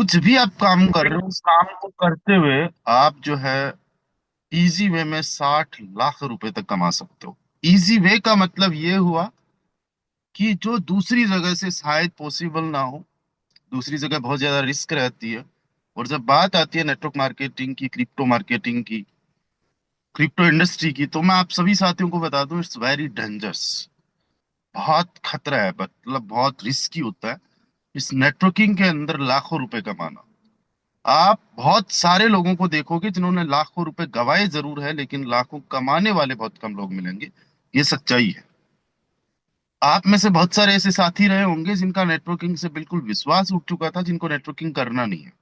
कुछ भी आप काम कर रहे हो, उस काम को करते हुए आप जो है इजी वे में 60 लाख रुपए तक कमा सकते हो। इजी वे का मतलब ये हुआ कि जो दूसरी जगह से शायद पॉसिबल ना हो, दूसरी जगह बहुत ज्यादा रिस्क रहती है। और जब बात आती है नेटवर्क मार्केटिंग की, क्रिप्टो मार्केटिंग की, क्रिप्टो इंडस्ट्री की, तो मैं आप सभी साथियों को बता दूं, इट्स वेरी डेंजरस। बहुत खतरा है, मतलब बहुत रिस्की होता है इस नेटवर्किंग के अंदर लाखों रुपए कमाना। आप बहुत सारे लोगों को देखोगे जिन्होंने लाखों रुपए गवाए जरूर है, लेकिन लाखों कमाने वाले बहुत कम लोग मिलेंगे। ये सच्चाई है। आप में से बहुत सारे ऐसे साथी रहे होंगे जिनका नेटवर्किंग से बिल्कुल विश्वास उठ चुका था, जिनको नेटवर्किंग करना नहीं है।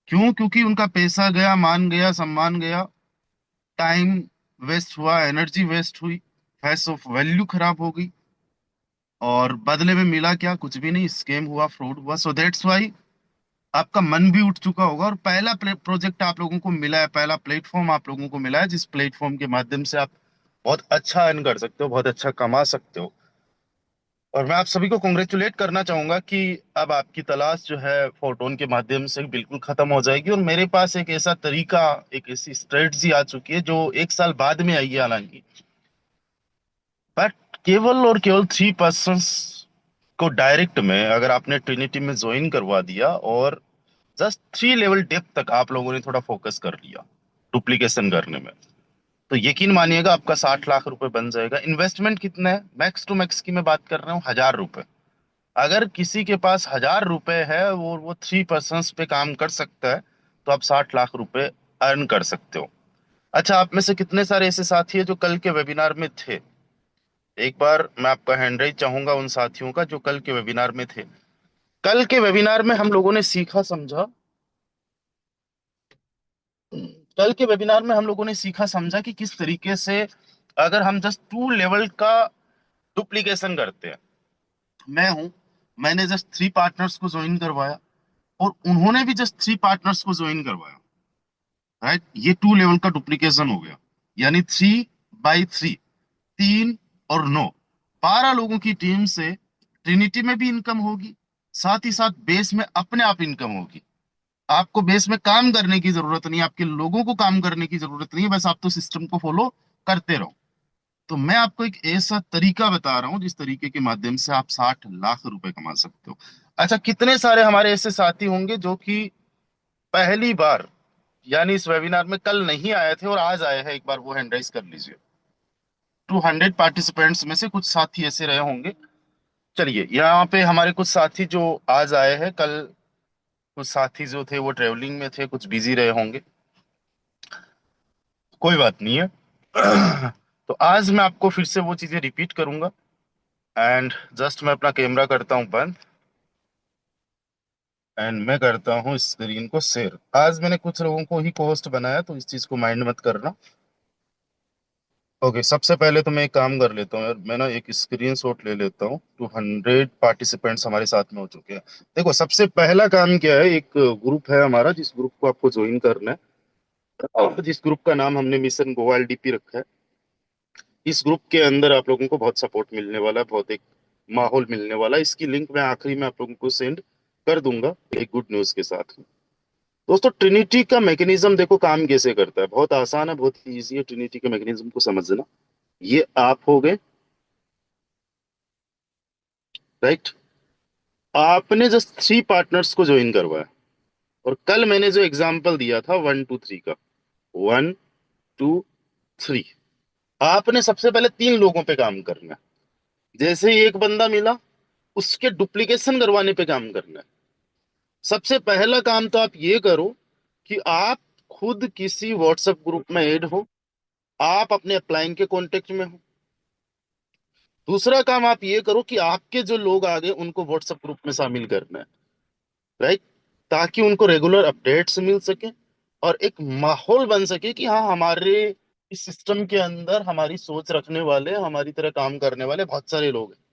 क्यों? क्योंकि उनका पैसा गया, मान गया, सम्मान गया, टाइम वेस्ट हुआ, एनर्जी वेस्ट हुई, फेस ऑफ वैल्यू खराब हो गई, और बदले में मिला क्या? कुछ भी नहीं, स्कैम हुआ, फ्रॉड हुआ। सो दैट्स वाई आपका मन भी उठ चुका होगा, और पहला प्रोजेक्ट आप लोगों को मिला है, पहला प्लेटफॉर्म आप लोगों को मिला है, जिस प्लेटफॉर्म के माध्यम से आप बहुत अच्छा अर्न कर सकते हो, बहुत अच्छा कमा सकते हो। और मैं आप सभी को कॉन्ग्रेचुलेट करना चाहूंगा कि अब आपकी तलाश जो है फोटोन के माध्यम से बिल्कुल खत्म हो जाएगी, और मेरे पास एक ऐसा तरीका, एक ऐसी स्ट्रेटजी आ चुकी है जो 1 साल बाद में आई है हालांकि, बट केवल और केवल 3 पर्सन को डायरेक्ट में अगर आपने ट्रिनिटी में ज्वाइन करवा दिया, और जस्ट 3 लेवल डेप्थ तक आप लोगों ने थोड़ा फोकस कर लिया डुप्लीकेशन करने में, तो यकीन मानिएगा आपका 60 लाख रुपए बन जाएगा। इन्वेस्टमेंट कितना है? मैक्स टू मैक्स की मैं बात कर रहा हूँ, 1,000 रुपए। अगर किसी के पास 1,000 रुपए है, वो 3 पर्सन पे काम कर सकता है, तो आप 60 लाख रुपए अर्न कर सकते हो। अच्छा, आप में से कितने सारे ऐसे साथी हैं जो कल के वेबिनार में थे? एक बार मैं आपका हैंड राइज चाहूंगा उन साथियों का जो कल के वेबिनार में थे। कल के वेबिनार में हम लोगों ने सीखा समझा, कल के वेबिनार में हम लोगों ने सीखा समझा कि किस तरीके से अगर हम जस्ट 2 लेवल का डुप्लीकेशन करते हैं। मैं हूं, मैंने जस्ट 3 पार्टनर्स को ज्वाइन करवाया, और उन्होंने भी जस्ट 3 पार्टनर्स को ज्वाइन करवाया। राइट, ये 2 लेवल का डुप्लीकेशन हो गया। यानी 3 बाई 3, 3 और 9, 12 लोगों की टीम से ट्रिनिटी में भी इनकम होगी, साथ ही साथ बेस में अपने आप इनकम होगी। आपको बेस में काम करने की जरूरत नहीं, आपके लोगों को काम करने की जरूरत नहीं है, बस आप तो सिस्टम को फॉलो करते रहो। तो मैं आपको एक ऐसा तरीका बता रहा हूं जिस तरीके के माध्यम से आप 60 लाख रुपए कमा सकते हो। अच्छा, कितने सारे हमारे ऐसे साथी होंगे जो कि पहली बार, यानी इस वेबिनार में कल नहीं आए थे और आज आए हैं? एक बार वो हैंड राइज कर लीजिए। 200 पार्टिसिपेंट्स में से कुछ साथी ऐसे रहे होंगे। चलिए, यहाँ पे हमारे कुछ साथी जो आज आए हैं, कल कुछ साथी जो थे वो ट्रेवलिंग में थे, कुछ बिजी रहे होंगे। कोई बात नहीं है। तो आज मैं आपको फिर से वो चीजें रिपीट करूंगा। एंड जस्ट मैं अपना कैमरा करता हूँ बंद, एंड मैं करता हूँ स्क्रीन को शेयर। आज मैंने कुछ लोगों को ही होस्ट बनाया, तो इस चीज को माइंड मत करना। ओके, सबसे पहले तो मैं एक काम कर लेता हूँ यार, मैं ना एक स्क्रीन शॉट ले लेता हूँ। 200 पार्टिसिपेंट्स हमारे साथ में हो चुके हैं। देखो, सबसे पहला काम क्या है, एक ग्रुप है हमारा, जिस ग्रुप को आपको ज्वाइन करना है, जिस ग्रुप का नाम हमने मिशन गोवा एलडीपी रखा है। इस ग्रुप के अंदर आप लोगों को बहुत सपोर्ट मिलने वाला है, बहुत एक माहौल मिलने वाला है। इसकी लिंक मैं आखिरी में आप लोगों को सेंड कर दूंगा एक गुड न्यूज के साथ। दोस्तों, ट्रिनिटी का मैकेनिज्म देखो काम कैसे करता है, बहुत आसान है, बहुत इजी है ट्रिनिटी के मैकेनिज्म को समझना। ये आप हो गए, राइट। आपने जस्ट 3 पार्टनर्स को ज्वाइन करवाया, और कल मैंने जो एग्जांपल दिया था 1 2 3 का, 1 2 3, आपने सबसे पहले 3 लोगों पे काम करना है। जैसे ही एक बंदा मिला, उसके डुप्लीकेशन करवाने पे काम करना है। सबसे पहला काम तो आप ये करो कि आप खुद किसी व्हाट्सएप ग्रुप में ऐड हो, आप अपने अपलाइन के कांटेक्ट में हो। दूसरा काम आप ये करो कि आपके जो लोग आ गए उनको व्हाट्सएप ग्रुप में शामिल करना है, राइट, ताकि उनको रेगुलर अपडेट्स मिल सके, और एक माहौल बन सके कि हाँ, हमारे इस सिस्टम के अंदर हमारी सोच रखने वाले, हमारी तरह काम करने वाले बहुत सारे लोग हैं।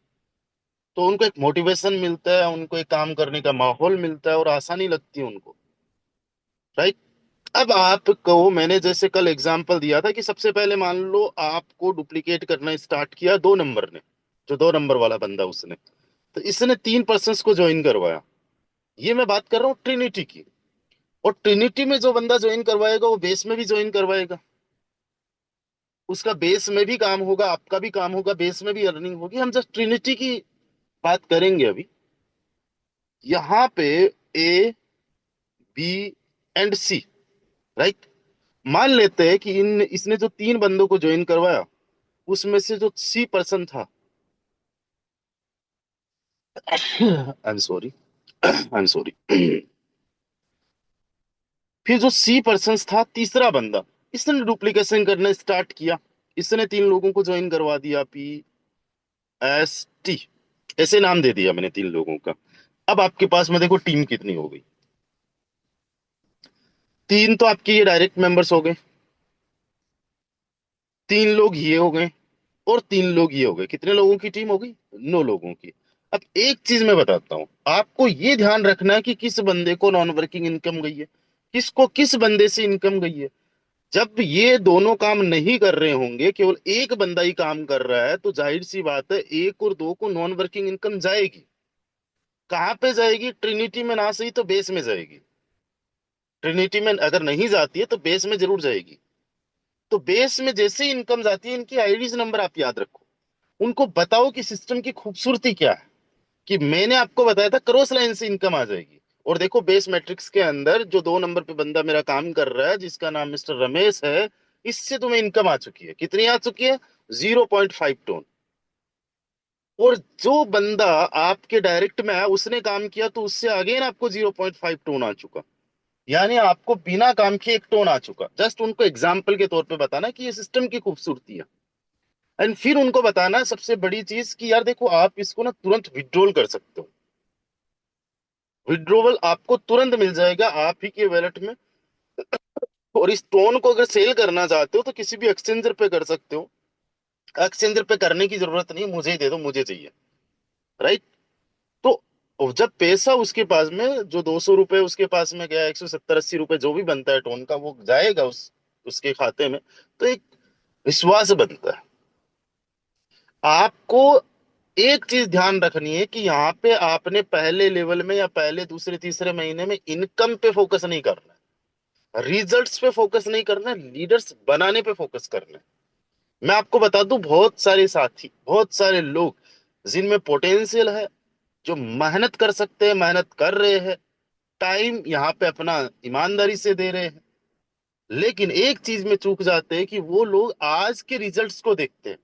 तो उनको एक मोटिवेशन मिलता है, उनको एक काम करने का माहौल मिलता है, और आसानी लगती है उनको, राइट। अब आपको मैंने जैसे कल एग्जांपल दिया था कि सबसे पहले मान लो आपको डुप्लीकेट करना स्टार्ट किया 2 नंबर ने, जो 2 नंबर वाला बंदा उसने, तो इसने 3 पर्सन को ज्वाइन करवाया। ये मैं बात कर रहा हूँ ट्रिनिटी की। और ट्रिनिटी में जो बंदा ज्वाइन करवाएगा वो बेस में भी ज्वाइन करवाएगा, उसका बेस में भी काम होगा, आपका भी काम होगा, बेस में भी अर्निंग होगी। हम जस्ट ट्रिनिटी की बात करेंगे अभी। यहाँ पे ए, बी एंड सी, राइट। मान लेते हैं कि इन इसने जो तीन बंदों को ज्वाइन करवाया, उसमें से जो सी पर्सन था, I am sorry, I am sorry, फिर जो सी पर्सन था, तीसरा बंदा, इसने डुप्लीकेशन करना स्टार्ट किया। इसने तीन लोगों को ज्वाइन करवा दिया, पी एस टी, ऐसे नाम दे दिया मैंने तीन लोगों का। अब आपके पास में देखो टीम कितनी हो गई। तीन तो आपके ये डायरेक्ट मेंबर्स हो गए, तीन लोग ये हो गए, और तीन लोग ये हो गए। कितने लोगों की टीम हो गई? 9 लोगों की। अब एक चीज मैं बताता हूं, आपको ये ध्यान रखना है कि किस बंदे को नॉन वर्किंग इनकम गई है, किसको किस बंदे से इनकम गई है। जब ये दोनों काम नहीं कर रहे होंगे, केवल एक बंदा ही काम कर रहा है, तो जाहिर सी बात है एक और दो को नॉन वर्किंग इनकम जाएगी। कहाँ पे जाएगी? ट्रिनिटी में ना सही तो बेस में जाएगी। ट्रिनिटी में अगर नहीं जाती है तो बेस में जरूर जाएगी। तो बेस में जैसे इनकम जाती है, इनकी आईडीज नंबर आप याद रखो, उनको बताओ कि सिस्टम की खूबसूरती क्या है, कि मैंने आपको बताया था क्रॉस लाइन से इनकम आ जाएगी। और देखो बेस मैट्रिक्स के अंदर जो 2 नंबर पे बंदा मेरा काम कर रहा है, जिसका नाम मिस्टर रमेश है, इससे तुम्हें इनकम आ चुकी है। कितनी आ चुकी है? 0.5 टन। और जो बंदा आपके डायरेक्ट में आया, उसने काम किया तो उससे अगेन आपको 0.5 टन आ चुका। यानी आपको बिना काम के 1 टन आ चुका। जस्ट उनको एग्जाम्पल के तौर पे बताना कि ये सिस्टम की खूबसूरती है। एंड फिर उनको बताना सबसे बड़ी चीज कि यार देखो, आप इसको ना तुरंत विड्रॉल कर सकते हो। विड्रॉवल आपको तुरंत मिल जाएगा आप ही के वैलेट में। और इस टोन को अगर सेल करना चाहते हो तो किसी भी एक्सचेंजर पे कर सकते हो। एक्सचेंजर पे करने की जरूरत नहीं, मुझे ही दे दो, मुझे चाहिए, राइट। तो जब पैसा उसके पास में, जो 200 रुपए उसके पास में गया, 170-80 रुपए जो भी बनता है टोन का, वो जाएगा उसके खाते में। तो एक विश्वास बनता है। आपको एक चीज ध्यान रखनी है कि यहाँ पे आपने पहले लेवल में या पहले दूसरे तीसरे महीने में इनकम पे फोकस नहीं करना है, रिजल्ट्स पे फोकस नहीं करना है, लीडर्स बनाने पे फोकस करना है। मैं आपको बता दूं, बहुत सारे साथी, बहुत सारे लोग जिनमें पोटेंशियल है, जो मेहनत कर सकते हैं, मेहनत कर रहे हैं, टाइम यहाँ पे अपना ईमानदारी से दे रहे हैं, लेकिन एक चीज में चूक जाते हैं कि वो लोग आज के रिजल्ट्स को देखते हैं।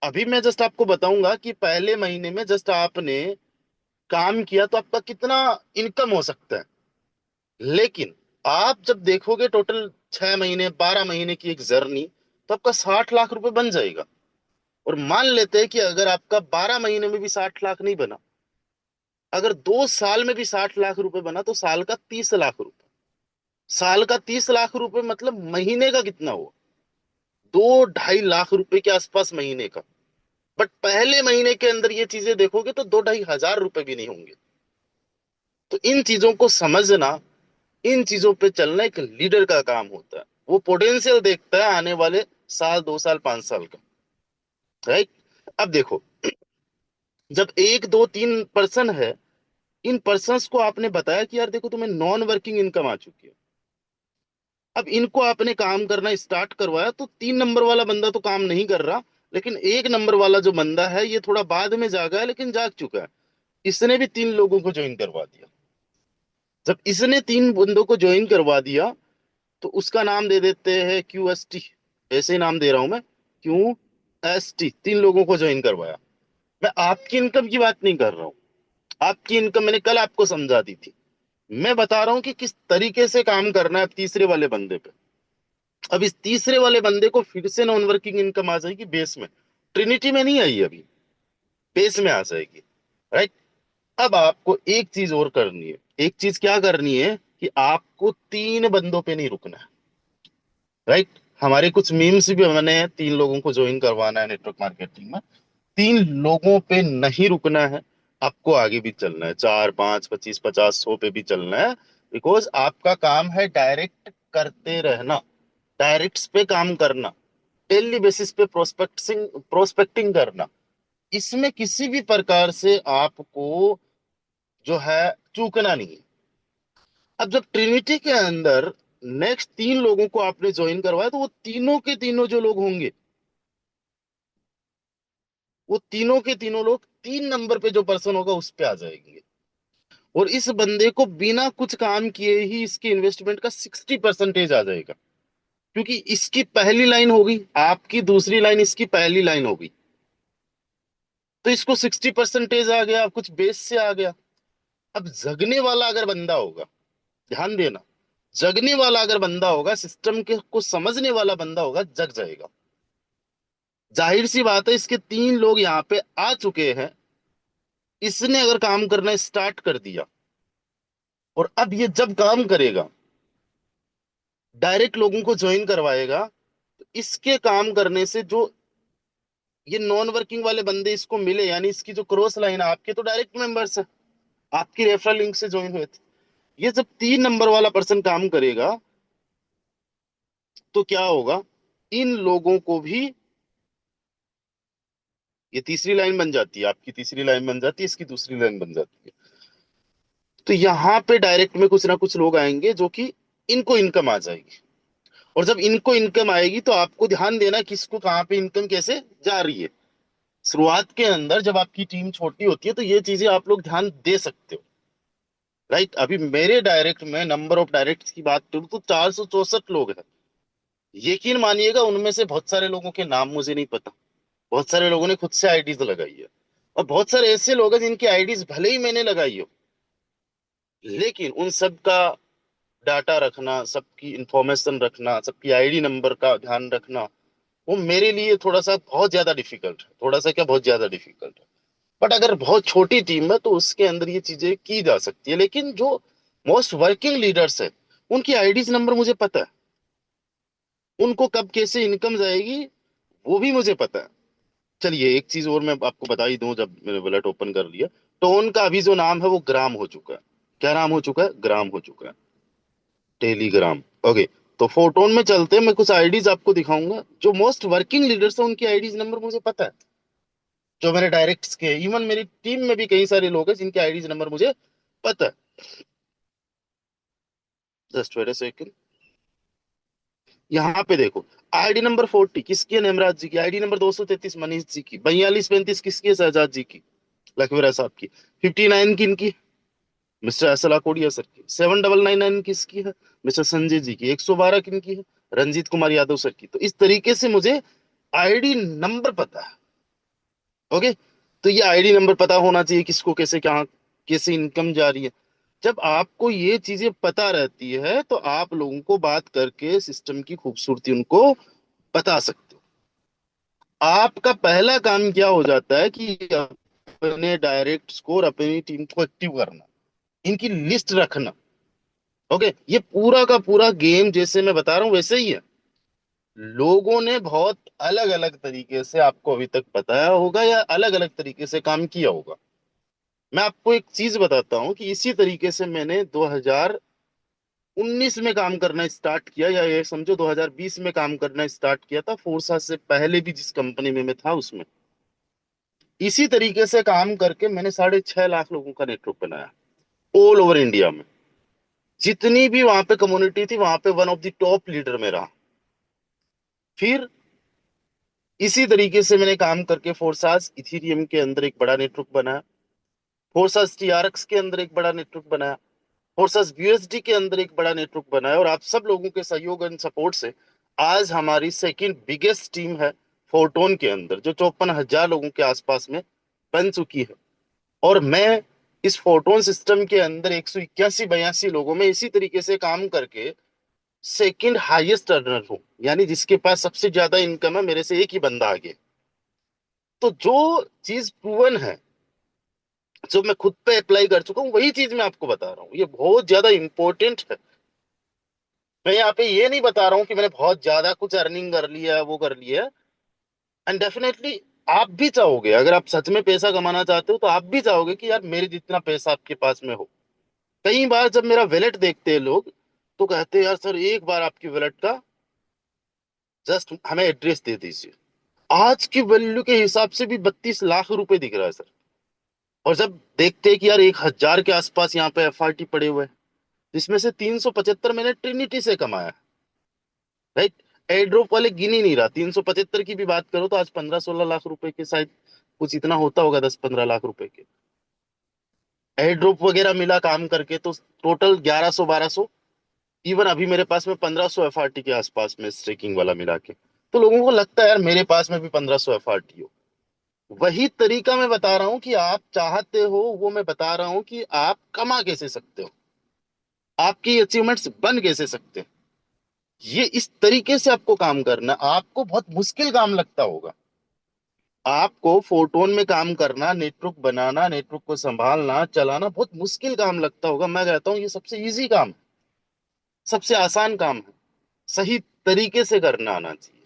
अभी मैं जस्ट आपको बताऊंगा कि पहले महीने में जस्ट आपने काम किया तो आपका कितना इनकम हो सकता है। लेकिन आप जब देखोगे टोटल 6 महीने 12 महीने की एक जर्नी, तो आपका 60 लाख रुपए बन जाएगा। और मान लेते हैं कि अगर आपका 12 महीने में भी 60 लाख नहीं बना, अगर 2 साल में भी 60 लाख रुपए बना, तो साल का 30 लाख रुपए। साल का 30 लाख रुपए मतलब महीने का कितना हुआ? 2-2.5 लाख रुपए के आसपास महीने का। बट पहले महीने के अंदर ये चीजें देखोगे तो 2-2.5 हजार रुपए भी नहीं होंगे। तो इन चीजों को समझना, इन चीजों पे चलना एक लीडर का काम होता है। वो पोटेंशियल देखता है आने वाले साल, 2 साल, 5 साल का, राइट। अब देखो, जब एक दो तीन पर्सन है, इन पर्सन्स को आपने बताया कि यार देखो तुम्हें नॉन वर्किंग इनकम आ चुकी है। अब इनको आपने काम करना स्टार्ट करवाया, तो 3 नंबर वाला बंदा तो काम नहीं कर रहा, लेकिन 1 नंबर वाला जो बंदा है, ये थोड़ा बाद में जागा है लेकिन जाग चुका है। इसने भी 3 लोगों को ज्वाइन करवा दिया। जब इसने 3 बंदों को ज्वाइन करवा दिया, तो उसका नाम दे देते हैं QST। ऐसे ही नाम दे रहा हूं मैं, QST। 3 लोगों को ज्वाइन करवाया। मैं आपकी इनकम की बात नहीं कर रहा हूँ। आपकी इनकम मैंने कल आपको समझा दी थी। मैं बता रहा हूं कि किस तरीके से काम करना है अब तीसरे वाले बंदे पे। अब इस तीसरे वाले बंदे को फिर से नॉन वर्किंग इनकम आ जाएगी बेस में। ट्रिनिटी में नहीं आई अभी, बेस में आ जाएगी, राइट। अब आपको एक चीज और करनी है। एक चीज क्या करनी है कि आपको 3 बंदों पे नहीं रुकना है, राइट। हमारे कुछ मीम्स भी बने हैं, 3 लोगों को ज्वाइन करवाना है नेटवर्क मार्केटिंग में। 3 लोगों पे नहीं रुकना है, आपको आगे भी चलना है, 4, 5, 25, 50, 100 पे भी चलना है। बिकॉज आपका काम है डायरेक्ट करते रहना, डायरेक्ट्स पे काम करना, डेली बेसिस पे प्रोस्पेक्टिंग करना। इसमें किसी भी प्रकार से आपको जो है चूकना नहीं है। अब जब ट्रिनिटी के अंदर नेक्स्ट 3 लोगों को आपने ज्वाइन करवाया, तो वो तीनों के तीनों जो लोग होंगे, वो तीनों के तीनों लोग 3 नंबर पे जो पर्सन होगा उस पे आ जाएंगे। और इस बंदे को बिना कुछ काम किए ही इसके इन्वेस्टमेंट का 60% आ जाएगा। क्योंकि इसकी पहली लाइन होगी, आपकी दूसरी लाइन, इसकी पहली लाइन होगी। तो इसको 60% आ गया, कुछ बेस से आ गया। अब जगने वाला अगर बंदा होगा, ध्यान देना, जगने वाला अगर बंदा होगा, सिस्टम के को समझने वाला बंदा होगा, जग जाएगा। जाहिर सी बात है, इसके 3 लोग यहाँ पे आ चुके हैं। इसने अगर काम करना स्टार्ट कर दिया, और अब ये जब काम करेगा, डायरेक्ट लोगों को ज्वाइन करवाएगा, तो इसके काम करने से जो ये नॉन वर्किंग वाले बंदे इसको मिले, यानी इसकी जो क्रॉस लाइन है, आपके तो डायरेक्ट मेंबर्स है, आपकी रेफरल लिंक से ज्वाइन हुए थे। ये जब 3 नंबर वाला पर्सन काम करेगा, तो क्या होगा, इन लोगों को भी ये तीसरी लाइन बन जाती है, आपकी तीसरी लाइन बन जाती है, इसकी दूसरी लाइन बन जाती है। तो यहाँ पे डायरेक्ट में कुछ ना कुछ लोग आएंगे जो कि इनको इनकम आ जाएगी। और जब इनको इनकम आएगी, तो आपको ध्यान देना किसको कहाँ पे इनकम कैसे जा रही है। शुरुआत के अंदर जब आपकी टीम छोटी होती है, तो ये चीजें आप लोग ध्यान दे सकते हो, राइट। अभी मेरे डायरेक्ट में नंबर ऑफ डायरेक्ट की बात करूँ तो 464 लोग हैं। यकीन मानिएगा, उनमें से बहुत सारे लोगों के नाम मुझे नहीं पता, बहुत सारे लोगों ने खुद से आईडीज लगाई है, और बहुत सारे ऐसे लोग हैं जिनकी आईडीज भले ही मैंने लगाई हो, लेकिन उन सब का डाटा रखना, सबकी इंफॉर्मेशन रखना, सबकी आईडी नंबर का ध्यान रखना, वो मेरे लिए थोड़ा सा बहुत ज्यादा डिफिकल्ट है, थोड़ा सा क्या, बहुत ज्यादा डिफिकल्ट है। बट अगर बहुत छोटी टीम है, तो उसके अंदर ये चीजें की जा सकती है। लेकिन जो मोस्ट वर्किंग लीडर्स है, उनकी आईडीज नंबर मुझे पता है, उनको कब कैसे इनकम जाएगी वो भी मुझे पता है। चलिए एक चीज और मैं आपको बता ही दूं, जब मैंने वॉलेट ओपन कर लिया, तो उनका अभी जो नाम है वो ग्राम हो चुका है। क्या नाम हो चुका है? ग्राम हो चुका है, टेलीग्राम। ओके। तो फोटोन में चलते हैं, मैं कुछ आईडीज आपको दिखाऊंगा, जो मोस्ट वर्किंग लीडर्स है उनकी आईडीज नंबर मुझे पता है, जो मैंने डायरेक्ट के, इवन मेरी टीम में भी कई सारे लोग हैं जिनके आईडीज नंबर मुझे पता है। Just wait a second. यहाँ पे देखो, आईडी नंबर 40 किसकी है? नेमराज जी की। आईडी नंबर 233 मनीष जी की। 4235 किसकी है? शहजाद जी की, लखवीरा साहब की। 59 किनकी? मिस्टर असला कोडिया सर की। 7999 किसकी है? मिस्टर संजय जी की। 112 किनकी है? रंजीत कुमार यादव सर की। तो इस तरीके से मुझे आईडी नंबर पता है। ओके। तो ये आईडी नंबर पता होना चाहिए, किसको कैसे क्या कैसे इनकम जा रही है। जब आपको ये चीजें पता रहती है, तो आप लोगों को बात करके सिस्टम की खूबसूरती उनको बता सकते हो। आपका पहला काम क्या हो जाता है कि अपने डायरेक्ट स्कोर, अपनी टीम को एक्टिव करना, इनकी लिस्ट रखना। ओके। ये पूरा का पूरा गेम जैसे मैं बता रहा हूँ वैसे ही है। लोगों ने बहुत अलग अलग तरीके से आपको अभी तक बताया होगा, या अलग अलग तरीके से काम किया होगा। मैं आपको एक चीज बताता हूँ कि इसी तरीके से मैंने 2019 में काम करना स्टार्ट किया, या ये समझो 2020 में काम करना स्टार्ट किया था, फोर्सा से पहले भी जिस कंपनी में मैं था उसमें। इसी तरीके से काम करके मैंने 6.5 लाख लोगों का नेटवर्क बनाया, ऑल ओवर इंडिया में। जितनी भी वहां पे कम्युनिटी थी, वहां पे one of the top leader में रहा। फिर इसी तरीके से मैंने काम करके फोर्सास इथीरियम के अंदर एक बड़ा नेटवर्क बनाया, फोर्सास टीआरएक्स के अंदर एक बड़ा नेटवर्क बनाया, फोर्सेस यूएसडी के अंदर एक बड़ा नेटवर्क बनाया। और आप सब लोगों के सहयोग एंड सपोर्ट से आज हमारी सेकंड बिगेस्ट टीम है फोर्टोन के अंदर, जो 54,000 लोगों के आसपास में बन चुकी है। और मैं इस फोर्टोन सिस्टम के अंदर 181-82 लोगों में इसी तरीके से काम करके सेकंड हाईएस्ट अर्नर हूँ, यानी जिसके पास सबसे ज्यादा इनकम है, मेरे से एक ही बंदा आगे। तो जो चीज प्रूवन है, जो मैं खुद पे अप्लाई कर चुका हूँ, वही चीज मैं आपको बता रहा हूँ। ये बहुत ज्यादा इंपॉर्टेंट है। मैं यहाँ पे ये नहीं बता रहा हूँ कि मैंने बहुत ज्यादा कुछ अर्निंग कर लिया है, वो कर लिया है। एंड डेफिनेटली आप भी चाहोगे, अगर आप सच में पैसा कमाना चाहते हो, तो आप भी चाहोगे कि यार मेरे जितना पैसा आपके पास में हो। कई बार जब मेरा वैलेट देखते हैं लोग, तो कहते हैं यार सर, एक बार आपकी वैलेट का जस्ट हमें एड्रेस दे दीजिए। आज की वैल्यू के हिसाब से भी 32 लाख रुपए दिख रहा है सर। और जब देखते हैं कि यार 1,000 के आसपास यहाँ पे एफआरटी पड़े हुए हैं, इसमें से 375 मैंने ट्रिनिटी से कमाया, राइट। एयर ड्रॉप वाले गिन ही नहीं रहा, 375 की भी बात करो तो आज 15-16 लाख रुपए के शायद कुछ इतना होता होगा, 10-15 लाख रुपए के एयर ड्रॉप वगैरह मिला काम करके, तो टोटल 1100-1200। इवन अभी मेरे पास में 1500 एफआरटी के आसपास में स्ट्रेकिंग वाला मिला के, तो लोगों को लगता है यार मेरे पास में भी 1500 एफआरटी हो। वही तरीका मैं बता रहा हूँ कि आप चाहते हो, वो मैं बता रहा हूँ कि आप कमा कैसे सकते हो, आपकी अचीवमेंट्स बन कैसे सकते हैं। ये इस तरीके से आपको काम करना, आपको बहुत मुश्किल काम लगता होगा। आपको फोटोन में काम करना, नेटवर्क बनाना, नेटवर्क को संभालना चलाना बहुत मुश्किल काम लगता होगा। मैं कहता हूँ ये सबसे इजी काम है, सबसे आसान काम है। सही तरीके से करना आना चाहिए,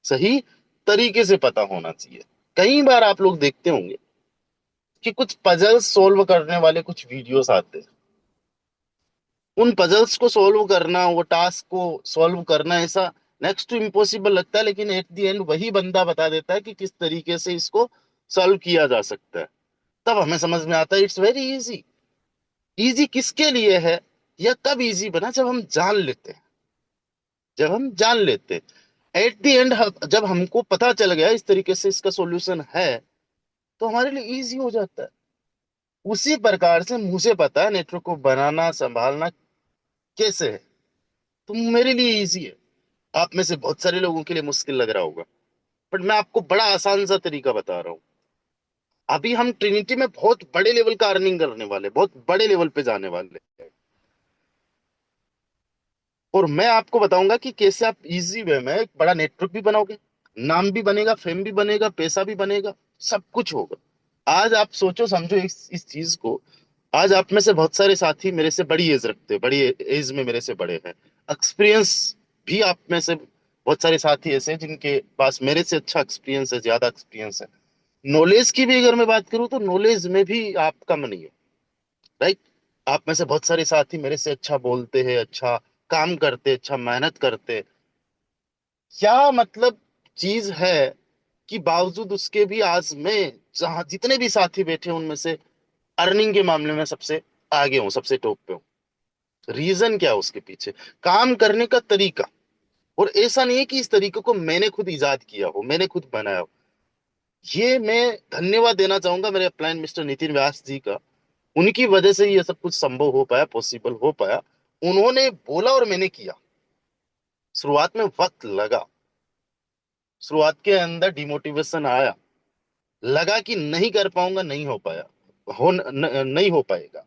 सही तरीके से पता होना चाहिए। कई बार आप लोग देखते होंगे कि कुछ पजल्स सोल्व करने वाले कुछ वीडियोस आते हैं, उन पजल्स को सोल्व करना, वो टास्क को सोल्व करना ऐसा नेक्स्ट टू इम्पॉसिबल लगता है, लेकिन एट द एंड वही बंदा बता देता है कि किस तरीके से इसको सॉल्व किया जा सकता है। तब हमें समझ में आता है इट्स वेरी इजी। इजी किसके लिए है, या कब इजी बना, जब हम जान लेते हैं, जब हम जान लेते हैं एट द एंड। जब हमको पता चल गया इस तरीके से इसका सॉल्यूशन है, तो हमारे लिए इजी हो जाता है। उसी प्रकार से मुझे पता है नेटवर्क को बनाना संभालना कैसे है, तो मेरे लिए इजी है। आप में से बहुत सारे लोगों के लिए मुश्किल लग रहा होगा, बट मैं आपको बड़ा आसान सा तरीका बता रहा हूँ। अभी हम ट्रिनिटी में बहुत बड़े लेवल का अर्निंग करने वाले, बहुत बड़े लेवल पे जाने वाले, और मैं आपको बताऊंगा कि कैसे आप इजी वे में एक बड़ा नेटवर्क भी बनाओगे, नाम भी बनेगा, फेम भी बनेगा, पैसा भी बनेगा, सब कुछ होगा। आज आप सोचो समझो इस चीज को। आज आप में से बहुत सारे साथी मेरे से बड़ी एज रखते हैं, बड़ी एज में मेरे से बड़े हैं। एक्सपीरियंस भी आप में से बहुत सारे साथी ऐसे हैं जिनके पास मेरे से अच्छा एक्सपीरियंस है, ज्यादा एक्सपीरियंस है। नॉलेज की भी अगर मैं बात करूं तो नॉलेज में भी आप कम नहीं हो, राइट। आप में से बहुत सारे साथी मेरे से अच्छा बोलते हैं, अच्छा काम करते, अच्छा मेहनत करते। क्या मतलब चीज है कि बावजूद उसके भी आज मैं जहां जितने भी साथी बैठे हैं उनमें से अर्निंग के मामले में सबसे आगे हूँ, सबसे टॉप पे हूँ। रीजन क्या है उसके पीछे, काम करने का तरीका। और ऐसा नहीं है कि इस तरीके को मैंने खुद इजाद किया हो, मैंने खुद बनाया हो। ये मैं धन्यवाद देना चाहूंगा मेरे अपलाइन मिस्टर नितिन व्यास जी का। उनकी वजह से ये सब कुछ संभव हो पाया, पॉसिबल हो पाया। उन्होंने बोला और मैंने किया। शुरुआत में वक्त लगा, शुरुआत के अंदर डिमोटिवेशन आया, लगा कि नहीं कर पाऊंगा, नहीं हो पाया, नहीं हो पाएगा,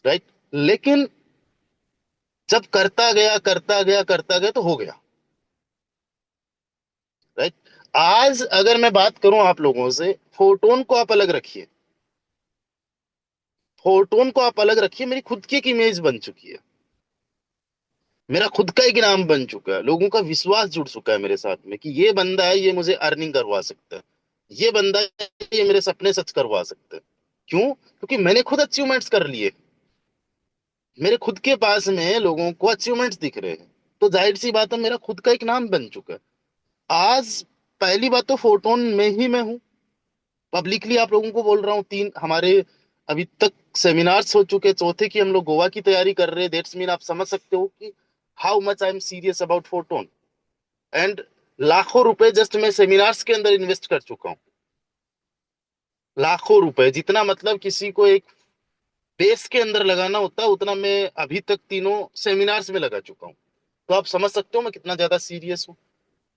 राइट। लेकिन जब करता गया करता गया करता गया तो हो गया, राइट। आज अगर मैं बात करूं आप लोगों से, फोटोन को आप अलग रखिए, फोटोन को आप अलग रखिए, मेरी खुद की एक इमेज बन चुकी है, मेरा खुद का एक नाम बन चुका है, लोगों का विश्वास जुड़ चुका है मेरे साथ में कि ये बंदा है, ये मुझे अर्निंग करवा सकता है, ये बंदा है, ये मेरे सपने सच करवा सकता है। क्यों? क्योंकि मैंने खुद अचीवमेंट्स कर लिए, मेरे खुद के पास में लोगों को अचीवमेंट्स दिख रहे हैं, तो जाहिर सी बात है मेरा खुद का एक नाम बन चुका है। आज पहली बात तो फोटोन में ही मैं हूँ, पब्लिकली आप लोगों को बोल रहा हूँ। तीन हमारे अभी तक सेमिनार्स हो चुके, चौथे की हम लोग गोवा की तैयारी कर रहे हैं। दैट्स मीन आप समझ सकते हो कि how much I am serious about photon. And लाखों रुपए जस्ट मैं सेमिनार्स के अंदर इन्वेस्ट कर चुका हूँ, लाखों रुपए, जितना मतलब किसी को एक बेस के अंदर लगाना होता है उतना मैं अभी तक तीनों सेमिनार्स में लगा चुका हूँ। तो आप समझ सकते हो मैं कितना ज्यादा सीरियस हूँ।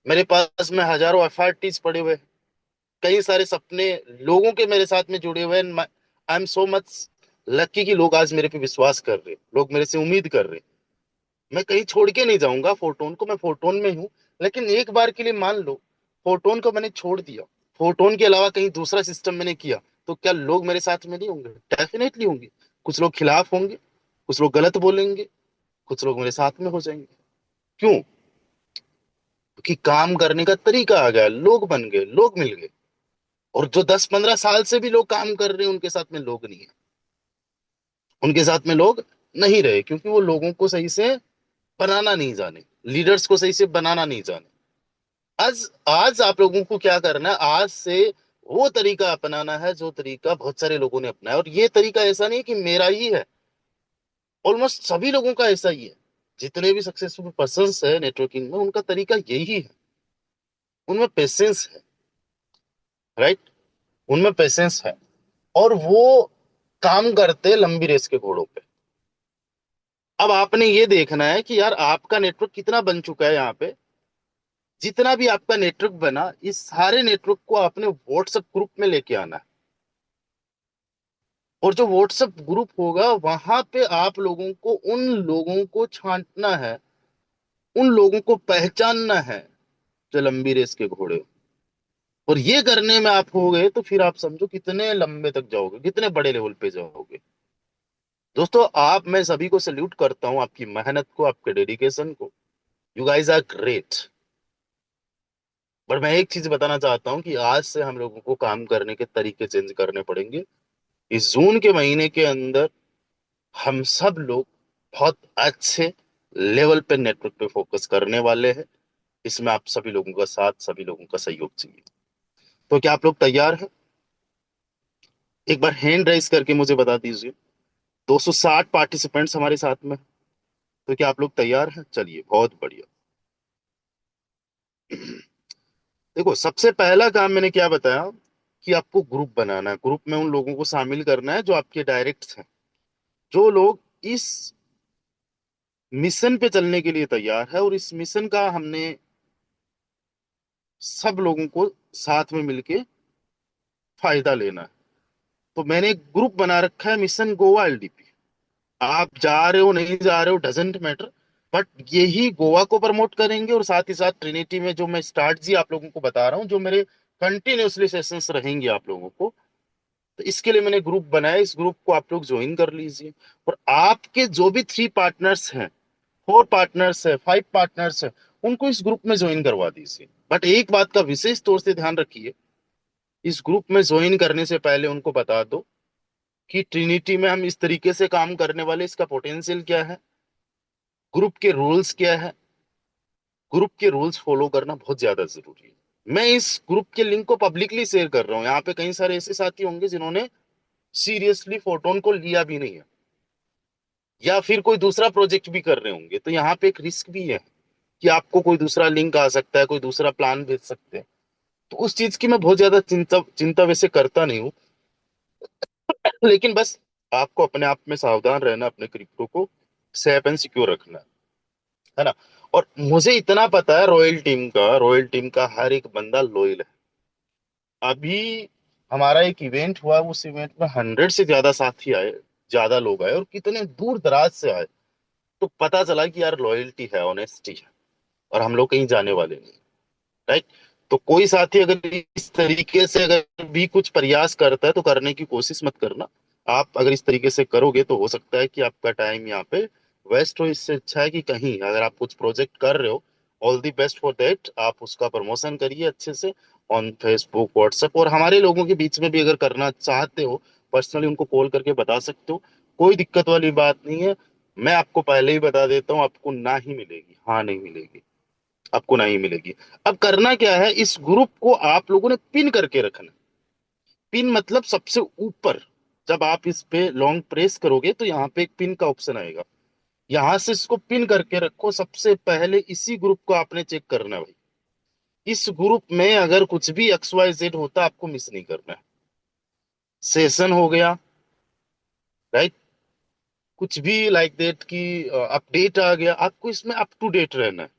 मेरे पास में हजारों एफआरटीज पड़े हुए हैं, कई सारे सपने लोगों के मेरे साथ में जुड़े हुए हैं। I am so much lucky कि लोग आज मेरे पे विश्वास कर रहे हैं, लोग मेरे से उम्मीद कर रहे हैं। मैं कहीं छोड़ के नहीं जाऊंगा फोटोन को, मैं फोटोन में हूँ। लेकिन एक बार के लिए मान लो फोटोन को मैंने छोड़ दिया, फोटोन के अलावा कहीं दूसरा सिस्टम मैंने किया, तो क्या लोग मेरे साथ में नहीं होंगे? डेफिनेटली होंगे। कुछ लोग खिलाफ होंगे, कुछ लोग गलत बोलेंगे, कुछ लोग मेरे साथ में हो जाएंगे। क्यों? क्योंकि काम करने का तरीका आ गया, लोग बन गए, लोग मिल गए। और जो 10-15 साल से भी लोग काम कर रहे हैं उनके साथ में लोग नहीं है, उनके साथ में लोग नहीं रहे, क्योंकि वो लोगों को सही से बनाना नहीं जाने, लीडर्स को सही से बनाना नहीं जाने। आज आज आप लोगों को क्या करना है, आज से वो तरीका अपनाना है जो तरीका बहुत सारे लोगों ने अपनाया, और ये तरीका ऐसा नहीं कि मेरा ही है, ऑलमोस्ट सभी लोगों का ऐसा ही है। जितने भी सक्सेसफुल पर्संस है नेटवर्किंग में, उनका तरीका यही है। उनमें पेशेंस है, राइट, उनमें पेशेंस है, और वो काम करते लंबी रेस के घोड़ों पे। अब आपने ये देखना है कि यार आपका नेटवर्क कितना बन चुका है यहाँ पे। जितना भी आपका नेटवर्क बना, इस सारे नेटवर्क को आपने व्हाट्सएप ग्रुप में लेके आना है। और जो व्हाट्सएप ग्रुप होगा, वहां पे आप लोगों को उन लोगों को छांटना है, उन लोगों को पहचानना है जो लंबी रेस के घोड़े हो। और ये करने में आप हो गए तो फिर आप समझो कितने लंबे तक जाओगे, कितने बड़े लेवल पे जाओगे। दोस्तों, आप, मैं सभी को सल्यूट करता हूँ, आपकी मेहनत को, आपके डेडिकेशन को। You guys are great. But मैं एक चीज बताना चाहता हूँ कि आज से हम लोगों को काम करने के तरीके चेंज करने पड़ेंगे। इस जून के महीने के अंदर हम सब लोग बहुत अच्छे लेवल पे नेटवर्क पे फोकस करने वाले हैं। इसमें आप सभी लोगों का साथ, सभी लोगों का सहयोग चाहिए। तो क्या आप लोग तैयार हैं? एक बार हैंड राइज करके मुझे बता दीजिए। 260 पार्टिसिपेंट्स हमारे साथ में हैं। तो क्या आप लोग तैयार हैं? चलिए, बहुत बढ़िया। देखो, सबसे पहला काम मैंने क्या बताया कि आपको ग्रुप बनाना है। ग्रुप में उन लोगों को शामिल करना है जो आपके डायरेक्ट हैं, जो लोग इस मिशन पे चलने के लिए तैयार है। और इस मिशन का हमने सब लोगों को साथ में मिलके फायदा लेना है। तो मैंने एक ग्रुप बना रखा है, मिशन गोवा एलडीपी। आप जा रहे हो नहीं जा रहे हो डजेंट मैटर, बट यही गोवा को प्रमोट करेंगे। और साथ ही साथ ट्रिनिटी में जो मैं स्ट्रैटेजी आप लोगों को बता रहा हूँ, जो मेरे कंटिन्यूअसली सेशंस रहेंगे आप लोगों को, तो इसके लिए मैंने ग्रुप बनाया। इस ग्रुप को आप लोग ज्वाइन कर लीजिए। और आपके जो भी 3 पार्टनर्स हैं, 4 पार्टनर्स है, 5 पार्टनर्स है, उनको इस ग्रुप में ज्वाइन करवा दीजिए। बट एक बात का विशेष तौर से ध्यान रखिए, इस ग्रुप में ज्वाइन करने से पहले उनको बता दो कि ट्रिनिटी में हम इस तरीके से काम करने वाले, इसका पोटेंशियल क्या है, ग्रुप के रूल्स क्या है। ग्रुप के रूल्स फॉलो करना बहुत ज्यादा जरूरी है। मैं इस ग्रुप के लिंक को पब्लिकली शेयर कर रहा हूँ। यहाँ पे कई सारे ऐसे साथी होंगे जिन्होंने सीरियसली फोटोन को लिया भी नहीं है, या फिर कोई दूसरा प्रोजेक्ट भी कर रहे होंगे। तो यहाँ पे एक रिस्क भी है कि आपको कोई दूसरा लिंक आ सकता है, कोई दूसरा प्लान भेज सकते हैं। तो उस चीज की मैं बहुत ज्यादा चिंता चिंता वैसे करता नहीं हूँ। लेकिन बस आपको अपने आप में सावधान रहना, अपने क्रिप्टो को सेफ एंड सिक्योर रखना है ना। और मुझे इतना पता है, रॉयल टीम का हर एक बंदा लॉयल है। अभी हमारा एक इवेंट हुआ, उस इवेंट में 100 से ज्यादा साथी आए, ज्यादा लोग आए, और कितने दूर दराज से आए। तो पता चला कि यार लॉयल्टी है, ऑनेस्टी है, और हम लोग कहीं जाने वाले नहीं, राइट। तो कोई साथी अगर इस तरीके से अगर भी कुछ प्रयास करता है तो करने की कोशिश मत करना। आप अगर इस तरीके से करोगे तो हो सकता है कि आपका टाइम यहाँ पे वेस्ट हो। इससे अच्छा है कि कहीं अगर आप कुछ प्रोजेक्ट कर रहे हो, all the best for that, आप उसका प्रमोशन करिए अच्छे से ऑन फेसबुक, व्हाट्सएप। और हमारे लोगों के बीच में भी अगर करना चाहते हो, पर्सनली उनको कॉल करके बता सकते हो। कोई दिक्कत वाली बात नहीं है। मैं आपको पहले ही बता देता हूँ, आपको ना ही मिलेगी, हाँ नहीं मिलेगी, आपको नहीं मिलेगी। अब करना क्या है, इस ग्रुप को आप लोगों ने पिन करके रखना। पिन मतलब सबसे ऊपर। जब आप इस पे लॉन्ग प्रेस करोगे तो यहाँ पे एक पिन का ऑप्शन आएगा, यहां से इसको पिन करके रखो। सबसे पहले इसी ग्रुप को आपने चेक करना है भाई। इस ग्रुप में अगर कुछ भी XYZ होता, आपको मिस नहीं करना है। सेशन हो गया, राइट, कुछ भी लाइक दैट की अपडेट आ गया, आपको इसमें अप टू डेट रहना है।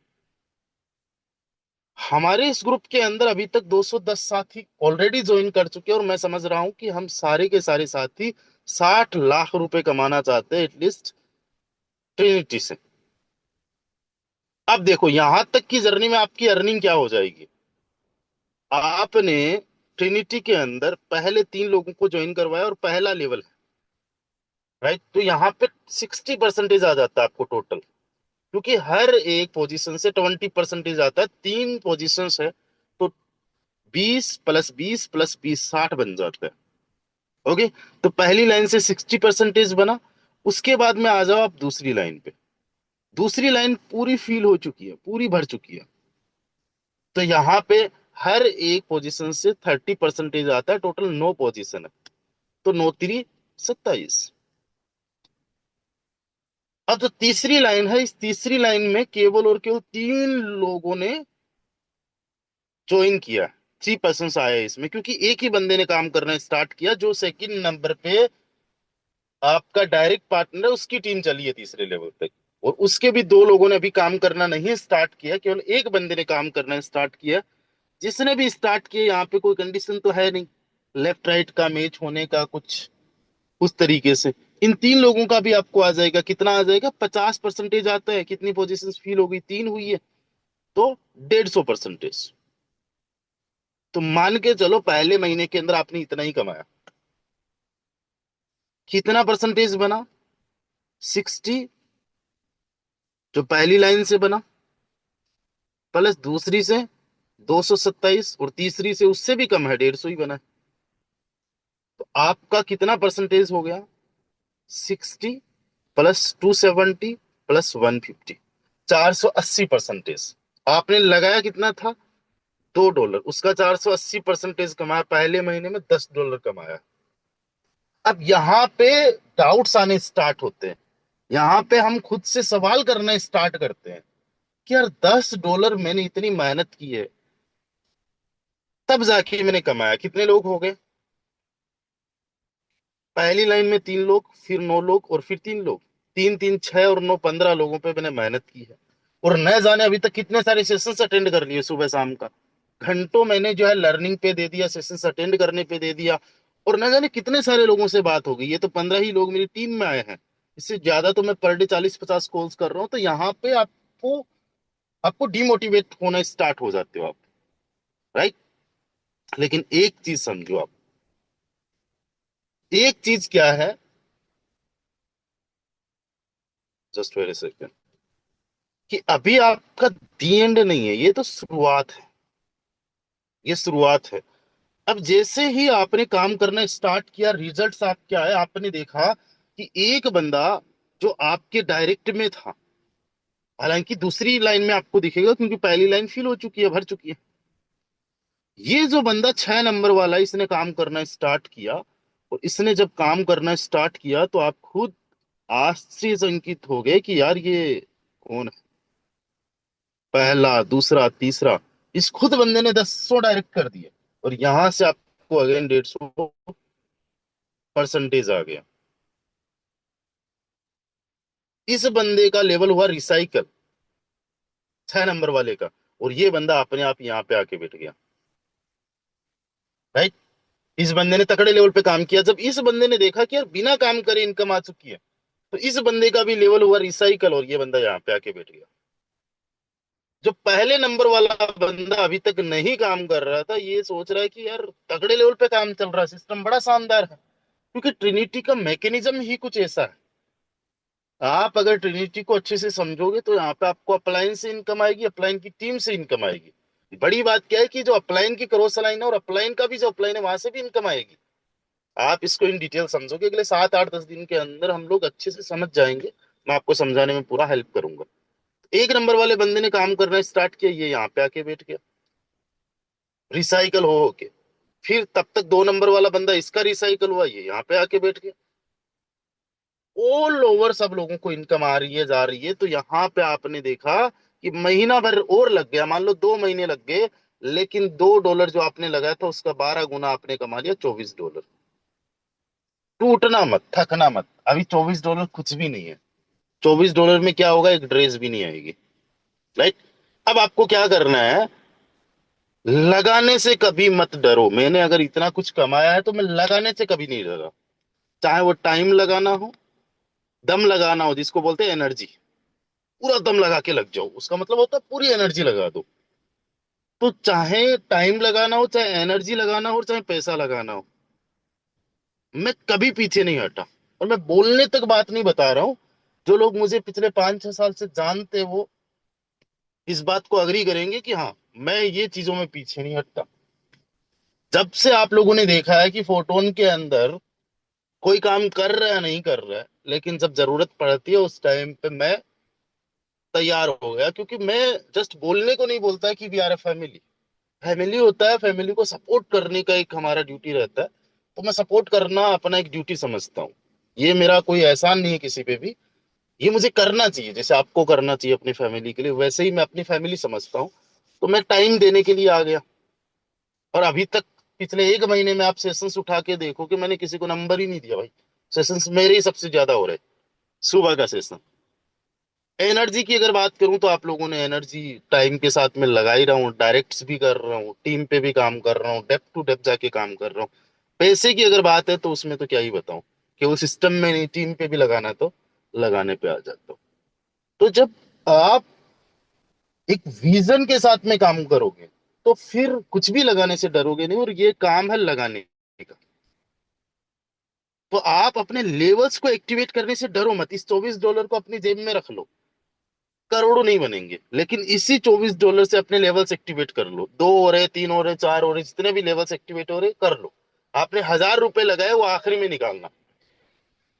हमारे इस ग्रुप के अंदर अभी तक 210 साथी ऑलरेडी ज्वाइन कर चुके हैं, और मैं समझ रहा हूं कि हम सारे के सारे साथी 60 लाख रुपए कमाना चाहते हैं एटलीस्ट ट्रिनिटी से। अब देखो, यहां तक की जर्नी में आपकी अर्निंग क्या हो जाएगी। आपने ट्रिनिटी के अंदर पहले 3 लोगों को ज्वाइन करवाया और पहला लेवल है, राइट। तो यहाँ पे 60% आ जाता है आपको टोटल, क्योंकि हर एक पोजीशन से 20% आता है। 3 पोजीशन है, तो 20 + 20 + 20 60 बन जाता है। ओके। तो पहली लाइन से 60% बना। उसके बाद में आ जाओ आप दूसरी लाइन पे। दूसरी लाइन पूरी फिल हो चुकी है, पूरी भर चुकी है। तो यहाँ पे हर एक पोजीशन से 30% आता है, टोटल 9 पोजीशन है। तो 9 3 27। अब जो तीसरी लाइन है, इस तीसरी लाइन में केवल और केवल 3 लोगों ने ज्वाइन किया। 3 पर्सन आया इसमें, क्योंकि एक ही बंदे ने काम करना स्टार्ट किया, जो सेकंड नंबर पे आपका डायरेक्ट पार्टनर है, उसकी टीम चली है तीसरे लेवल तक। और उसके भी 2 लोगों ने अभी काम करना नहीं स्टार्ट किया, केवल एक बंदे ने काम करना स्टार्ट किया। जिसने भी स्टार्ट किया, यहाँ पे कोई कंडीशन तो है नहीं लेफ्ट राइट का मैच होने का कुछ उस तरीके से। इन 3 लोगों का भी आपको आ जाएगा, कितना आ जाएगा, 50% आता है। कितनी पोजीशन फिल हो गई, 3 हुई है, तो 150%। तो मान के चलो पहले महीने के अंदर आपने इतना ही कमाया। कितना परसेंटेज बना, 60, जो पहली लाइन से बना, प्लस दूसरी से 227, और तीसरी से उससे भी कम है, 150 ही बना है। तो आपका कितना परसेंटेज हो गया, 60 + 270 + 150, 480%। आपने लगाया कितना था, $2, उसका 480% कमाया, पहले महीने में $10 कमाया। अब यहाँ पे डाउट्स आने स्टार्ट होते हैं। यहाँ पे हम खुद से सवाल करना स्टार्ट करते हैं कि यार $10 मैंने इतनी मेहनत की है, तब जाके मैंने कमाया। कितने लोग हो गए, पहली लाइन में 3 लोग, फिर 9 लोग, और फिर 3 लोग। 3 3 6 और 9, 15 लोगों पे मैंने मेहनत की है। और न जाने अभी तक कितने सारे सेशंस अटेंड कर लिए सुबह शाम का। घंटों मैंने जो है लर्निंग पे दे दिया, सेशंस अटेंड करने पे दे दिया। और न जाने कितने सारे लोगों से बात हो गई। ये तो 15 ही लोग मेरी टीम में आए हैं। इससे ज्यादा तो मैं पर डे 40 50 कॉल्स कर रहा हूँ। तो यहाँ पे आपको आपको डिमोटिवेट होना स्टार्ट हो जाते हो आप, राइट। लेकिन एक चीज समझो आप, एक चीज क्या है, जस्ट वेट अ सेकंड, कि अभी आपका दी एंड नहीं है, ये तो शुरुआत है। ये शुरुआत है। अब जैसे ही आपने काम करना स्टार्ट किया, रिजल्ट्स आप क्या है, आपने देखा कि एक बंदा जो आपके डायरेक्ट में था, हालांकि दूसरी लाइन में आपको दिखेगा क्योंकि पहली लाइन फिल हो चुकी है, भर चुकी है। ये जो बंदा 6 नंबर वाला, इसने काम करना स्टार्ट किया। और इसने जब काम करना स्टार्ट किया तो आप खुद आश्चर्यचकित हो गए कि यार ये कौन है। पहला, दूसरा, तीसरा, इस खुद बंदे ने 10 डायरेक्ट कर दिए। और यहां से आपको अगेन 150% आ गया। इस बंदे का लेवल हुआ रिसाइकल, 6 नंबर वाले का। और ये बंदा अपने आप यहाँ पे आके बैठ गया, राइट। इस बंदे ने तकड़े लेवल पे काम किया। जब इस बंदे ने देखा कि यार बिना काम करे इनकम आ चुकी है, तो इस बंदे का भी लेवल हुआ रिसाइकल, और ये बंदा यहाँ पे आके बैठ गया। जो पहले नंबर वाला बंदा अभी तक नहीं काम कर रहा था, ये सोच रहा है कि यार तगड़े लेवल पे काम चल रहा है, सिस्टम बड़ा शानदार है। क्योंकि ट्रिनिटी का मैकेनिज्म ही कुछ ऐसा है। आप अगर ट्रिनिटी को अच्छे से समझोगे तो यहाँ पे आपको अपलाइन से इनकम आएगी, अपलाइन की टीम से इनकम आएगी। बड़ी बात क्या है कि जो अपलाइन की क्रॉस लाइन है और अपलाइन का भी जो अपलाइन है, वहां से भी इनकम आएगी। आप इसको इन डिटेल समझोगे, अगले 7 8 10 दिन के अंदर हम लोग अच्छे से समझ जाएंगे। मैं आपको समझाने में पूरा हेल्प करूंगा। एक नंबर वाले बंदे ने काम करना स्टार्ट किया, ये यहाँ पे आके बैठ गया, रिसाइकल हो होके। फिर तब तक 2 नंबर वाला बंदा, इसका रिसाइकल हुआ, ये यहाँ पे आके बैठ गया। ऑल ओवर सब लोगों को इनकम आ रही है, जा रही है। तो यहाँ पे आपने देखा कि महीना भर और लग गया, मान लो 2 महीने लग गए, लेकिन $2 जो आपने लगाया था उसका 12 गुना आपने कमा लिया, $24। टूटना मत, थकना मत। अभी $24 कुछ भी नहीं है। $24 में क्या होगा, एक ड्रेस भी नहीं आएगी, राइट। अब आपको क्या करना है, लगाने से कभी मत डरो। मैंने अगर इतना कुछ कमाया है तो मैं लगाने से कभी नहीं डरा। चाहे वो टाइम लगाना हो, दम लगाना हो, जिसको बोलते हैं एनर्जी, पूरा दम लगा के लग जाओ, उसका मतलब होता है पूरी एनर्जी लगा दो। तो चाहे टाइम लगाना हो, चाहे एनर्जी लगाना हो, चाहे पैसा लगाना हो, मैं कभी पीछे नहीं हटा। और मैं बोलने तक बात नहीं बता रहा हूं। जो लोग मुझे पिछले 5 6 साल से जानते हैं, वो इस बात को अग्री करेंगे कि हाँ, मैं ये चीजों में पीछे नहीं हटता। जब से आप लोगों ने देखा है कि फोटोन के अंदर कोई काम कर रहा है नहीं कर रहा है, लेकिन जब जरूरत पड़ती है उस टाइम पे मैं तैयार हो गया। क्योंकि मैं जस्ट बोलने को नहीं बोलता है कि we are a family. Family होता है, फैमिली को सपोर्ट करने का एक हमारा ड्यूटी रहता है। तो मैं सपोर्ट करना अपना एक ड्यूटी समझता हूँ। ये मेरा कोई एहसान नहीं है किसी पे भी, ये मुझे करना चाहिए। जैसे आपको करना चाहिए अपनी फैमिली के लिए, वैसे ही मैं अपनी फैमिली समझता हूँ। तो मैं टाइम देने के लिए आ गया। और अभी तक पिछले एक महीने में आप सेशंस उठा के देखो कि मैंने किसी को नंबर ही नहीं दिया भाई। सेशंस मेरे ही सबसे ज्यादा हो रहे। सुबह का सेशन। एनर्जी की अगर बात करूं तो आप लोगों ने एनर्जी टाइम के साथ में लगा ही रहा हूँ, डायरेक्ट्स भी कर रहा हूँ, टीम पे भी काम कर रहा हूँ, डेप्थ टू डेप्थ जाके काम कर रहा हूँ। पैसे की अगर बात है तो उसमें तो क्या ही बताऊं, कि वो सिस्टम में नहीं, टीम पे भी लगाना है तो लगाने पे आ जाता हूं। तो जब आप एक विजन के साथ में काम करोगे तो फिर कुछ भी लगाने से डरोगे नहीं, और ये काम है लगाने का। तो आप अपने लेवल्स को एक्टिवेट करने से डरो मत। इस $24 को अपनी जेब में रख लो। करोड़ों नहीं बनेंगे, लेकिन इसी $24 से अपने लेवल्स एक्टिवेट कर लो। दो हो रहे, तीन हो रहे, चार हो रहे, जितने भी लेवल्स एक्टिवेट हो रहे कर लो। आपने $1000 लगाए, वो आखिरी में निकालना।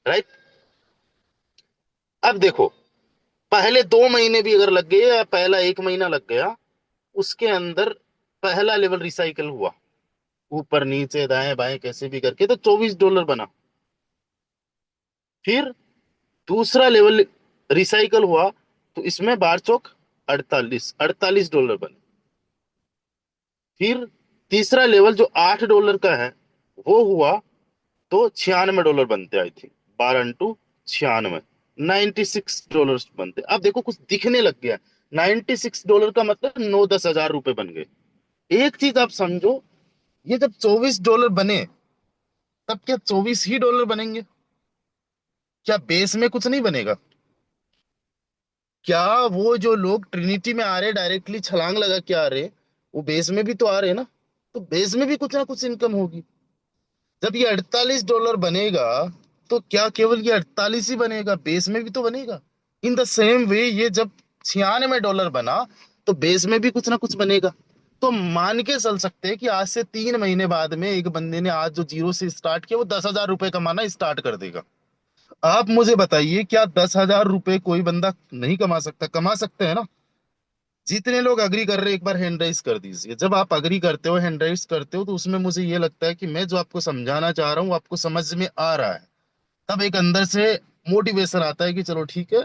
राइट। अब देखो, पहले 2 महीने भी अगर लग गए या पहला एक महीना लग गया, उसके अंदर पहला लेवल रिसाइकल हुआ, ऊपर नीचे दाएं बाएं कैसे भी करके, तो $24 बना। फिर दूसरा लेवल रिसाइकल हुआ, तो इसमें बार चौक 48 $48 बने। फिर तीसरा लेवल जो $8 का है, वो हुआ, तो $96 बनते आई थिंक। 12 × 96, $96 बनते। अब देखो कुछ दिखने लग गया। $96 का मतलब 9-10 हजार रुपए बन गए। एक चीज आप समझो, ये जब $24 बने, तब क्या 24 ही डॉलर बनेंगे? क्या बेस में कुछ नहीं बनेगा? क्या वो जो लोग ट्रिनिटी में आ रहे, डायरेक्टली छलांग लगा के आ रहे, वो बेस में भी तो आ रहे हैं ना? तो बेस में भी कुछ ना कुछ इनकम होगी। जब ये $48 बनेगा, तो क्या केवल ये 48 ही बनेगा? बेस में भी तो बनेगा। इन द सेम वे, ये जब $96 बना, तो बेस में भी कुछ ना कुछ बनेगा। तो मान के चल सकते हैं कि आज से 3 महीने बाद में एक बंदे ने आज जो जीरो से स्टार्ट किया, वो 10,000 रुपए कमाना स्टार्ट कर देगा। आप मुझे बताइए, क्या 10,000 रुपए कोई बंदा नहीं कमा सकता? कमा सकते हैं ना। जितने लोग अग्री कर रहे हैं, एक बार हैंड राइज कर दीजिए। जब आप अग्री करते हो, हैंड राइज करते हो, तो उसमें मुझे ये लगता है कि मैं जो आपको समझाना चाह रहा हूँ आपको समझ में आ रहा है। तब एक अंदर से मोटिवेशन आता है कि चलो ठीक है,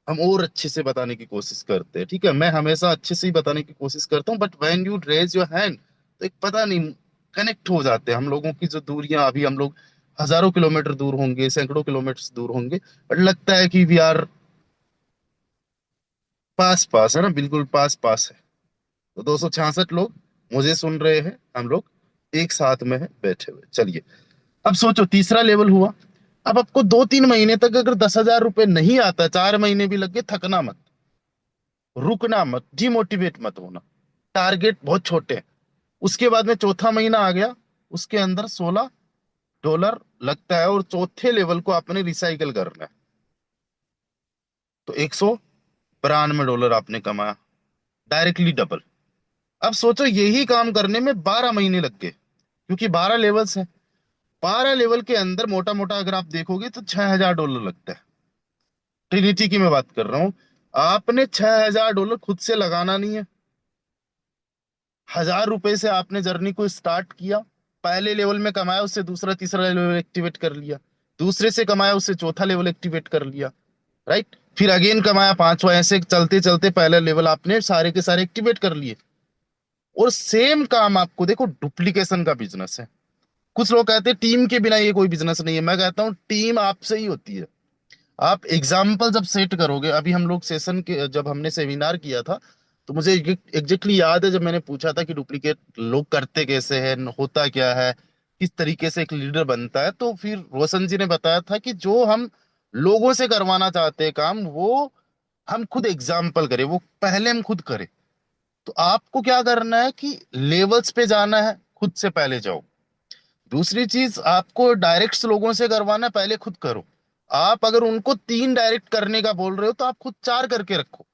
हम और अच्छे से बताने की कोशिश करते हैं। ठीक है, मैं हमेशा अच्छे से ही बताने की कोशिश करता हूँ, but when you raise your hand, तो एक पता नहीं, कनेक्ट हो जाते हैं हम लोगों की जो दूरियां। अभी हम लोग हजारों किलोमीटर दूर होंगे, सैकड़ों किलोमीटर दूर होंगे, बट लगता है कि वी आर पास पास, है ना, बिल्कुल पास पास है। तो 266 लोग मुझे सुन रहे हैं, हम लोग एक साथ में है बैठे हुए। चलिए, अब सोचो तीसरा लेवल हुआ। अब आपको 2-3 महीने तक अगर 10,000 रुपए नहीं आता, 4 महीने भी लग गए, थकना मत, रुकना मत, डिमोटिवेट मत होना। टारगेट बहुत छोटे हैं। उसके बाद में चौथा महीना आ गया, उसके अंदर $16 लगता है, और चौथे लेवल को आपने रिसाइकल करना है। तो $192 आपने कमाया, डायरेक्टली डबल। अब सोचो यही काम करने में 12 महीने लग गए, क्योंकि 12 लेवल्स हैं। 12 लेवल के अंदर मोटा मोटा अगर आप देखोगे तो $6,000 लगता है। ट्रिनिटी की मैं बात कर रहा हूँ। आपने $6,000 खुद से लगाना नहीं है। 1,000 रुपए से आपने जर्नी को स्टार्ट किया। पहले लेवल में कमाया, उससे दूसरा तीसरा लेवल एक्टिवेट कर लिया। दूसरे से कमाया, उससे चौथा लेवल एक्टिवेट कर लिया। राइट। फिर अगेन कमाया, पांचवा, ऐसे चलते चलते पहला लेवल आपने सारे के सारे एक्टिवेट कर लिए। और सेम काम आपको देखो, डुप्लीकेशन का बिजनेस है। कुछ लोग कहते हैं टीम के बिना ये कोई बिजनेस नहीं है। मैं कहता हूँ टीम आपसे ही होती है। आप एग्जाम्पल जब सेट करोगे, अभी हम लोग सेशन के जब हमने सेमिनार किया था, तो मुझे एग्जैक्टली याद है जब मैंने पूछा था कि डुप्लीकेट लोग करते कैसे हैं, होता क्या है, किस तरीके से एक लीडर बनता है, तो फिर रोशन जी ने बताया था कि जो हम लोगों से करवाना चाहते हैं काम, वो हम खुद एग्जाम्पल करें, वो पहले हम खुद करें। तो आपको क्या करना है कि लेवल्स पे जाना है, खुद से पहले जाओ। दूसरी चीज, आपको डायरेक्ट लोगों से करवाना है, पहले खुद करो। आप अगर उनको 3 डायरेक्ट करने का बोल रहे हो, तो आप खुद 4 करके रखो।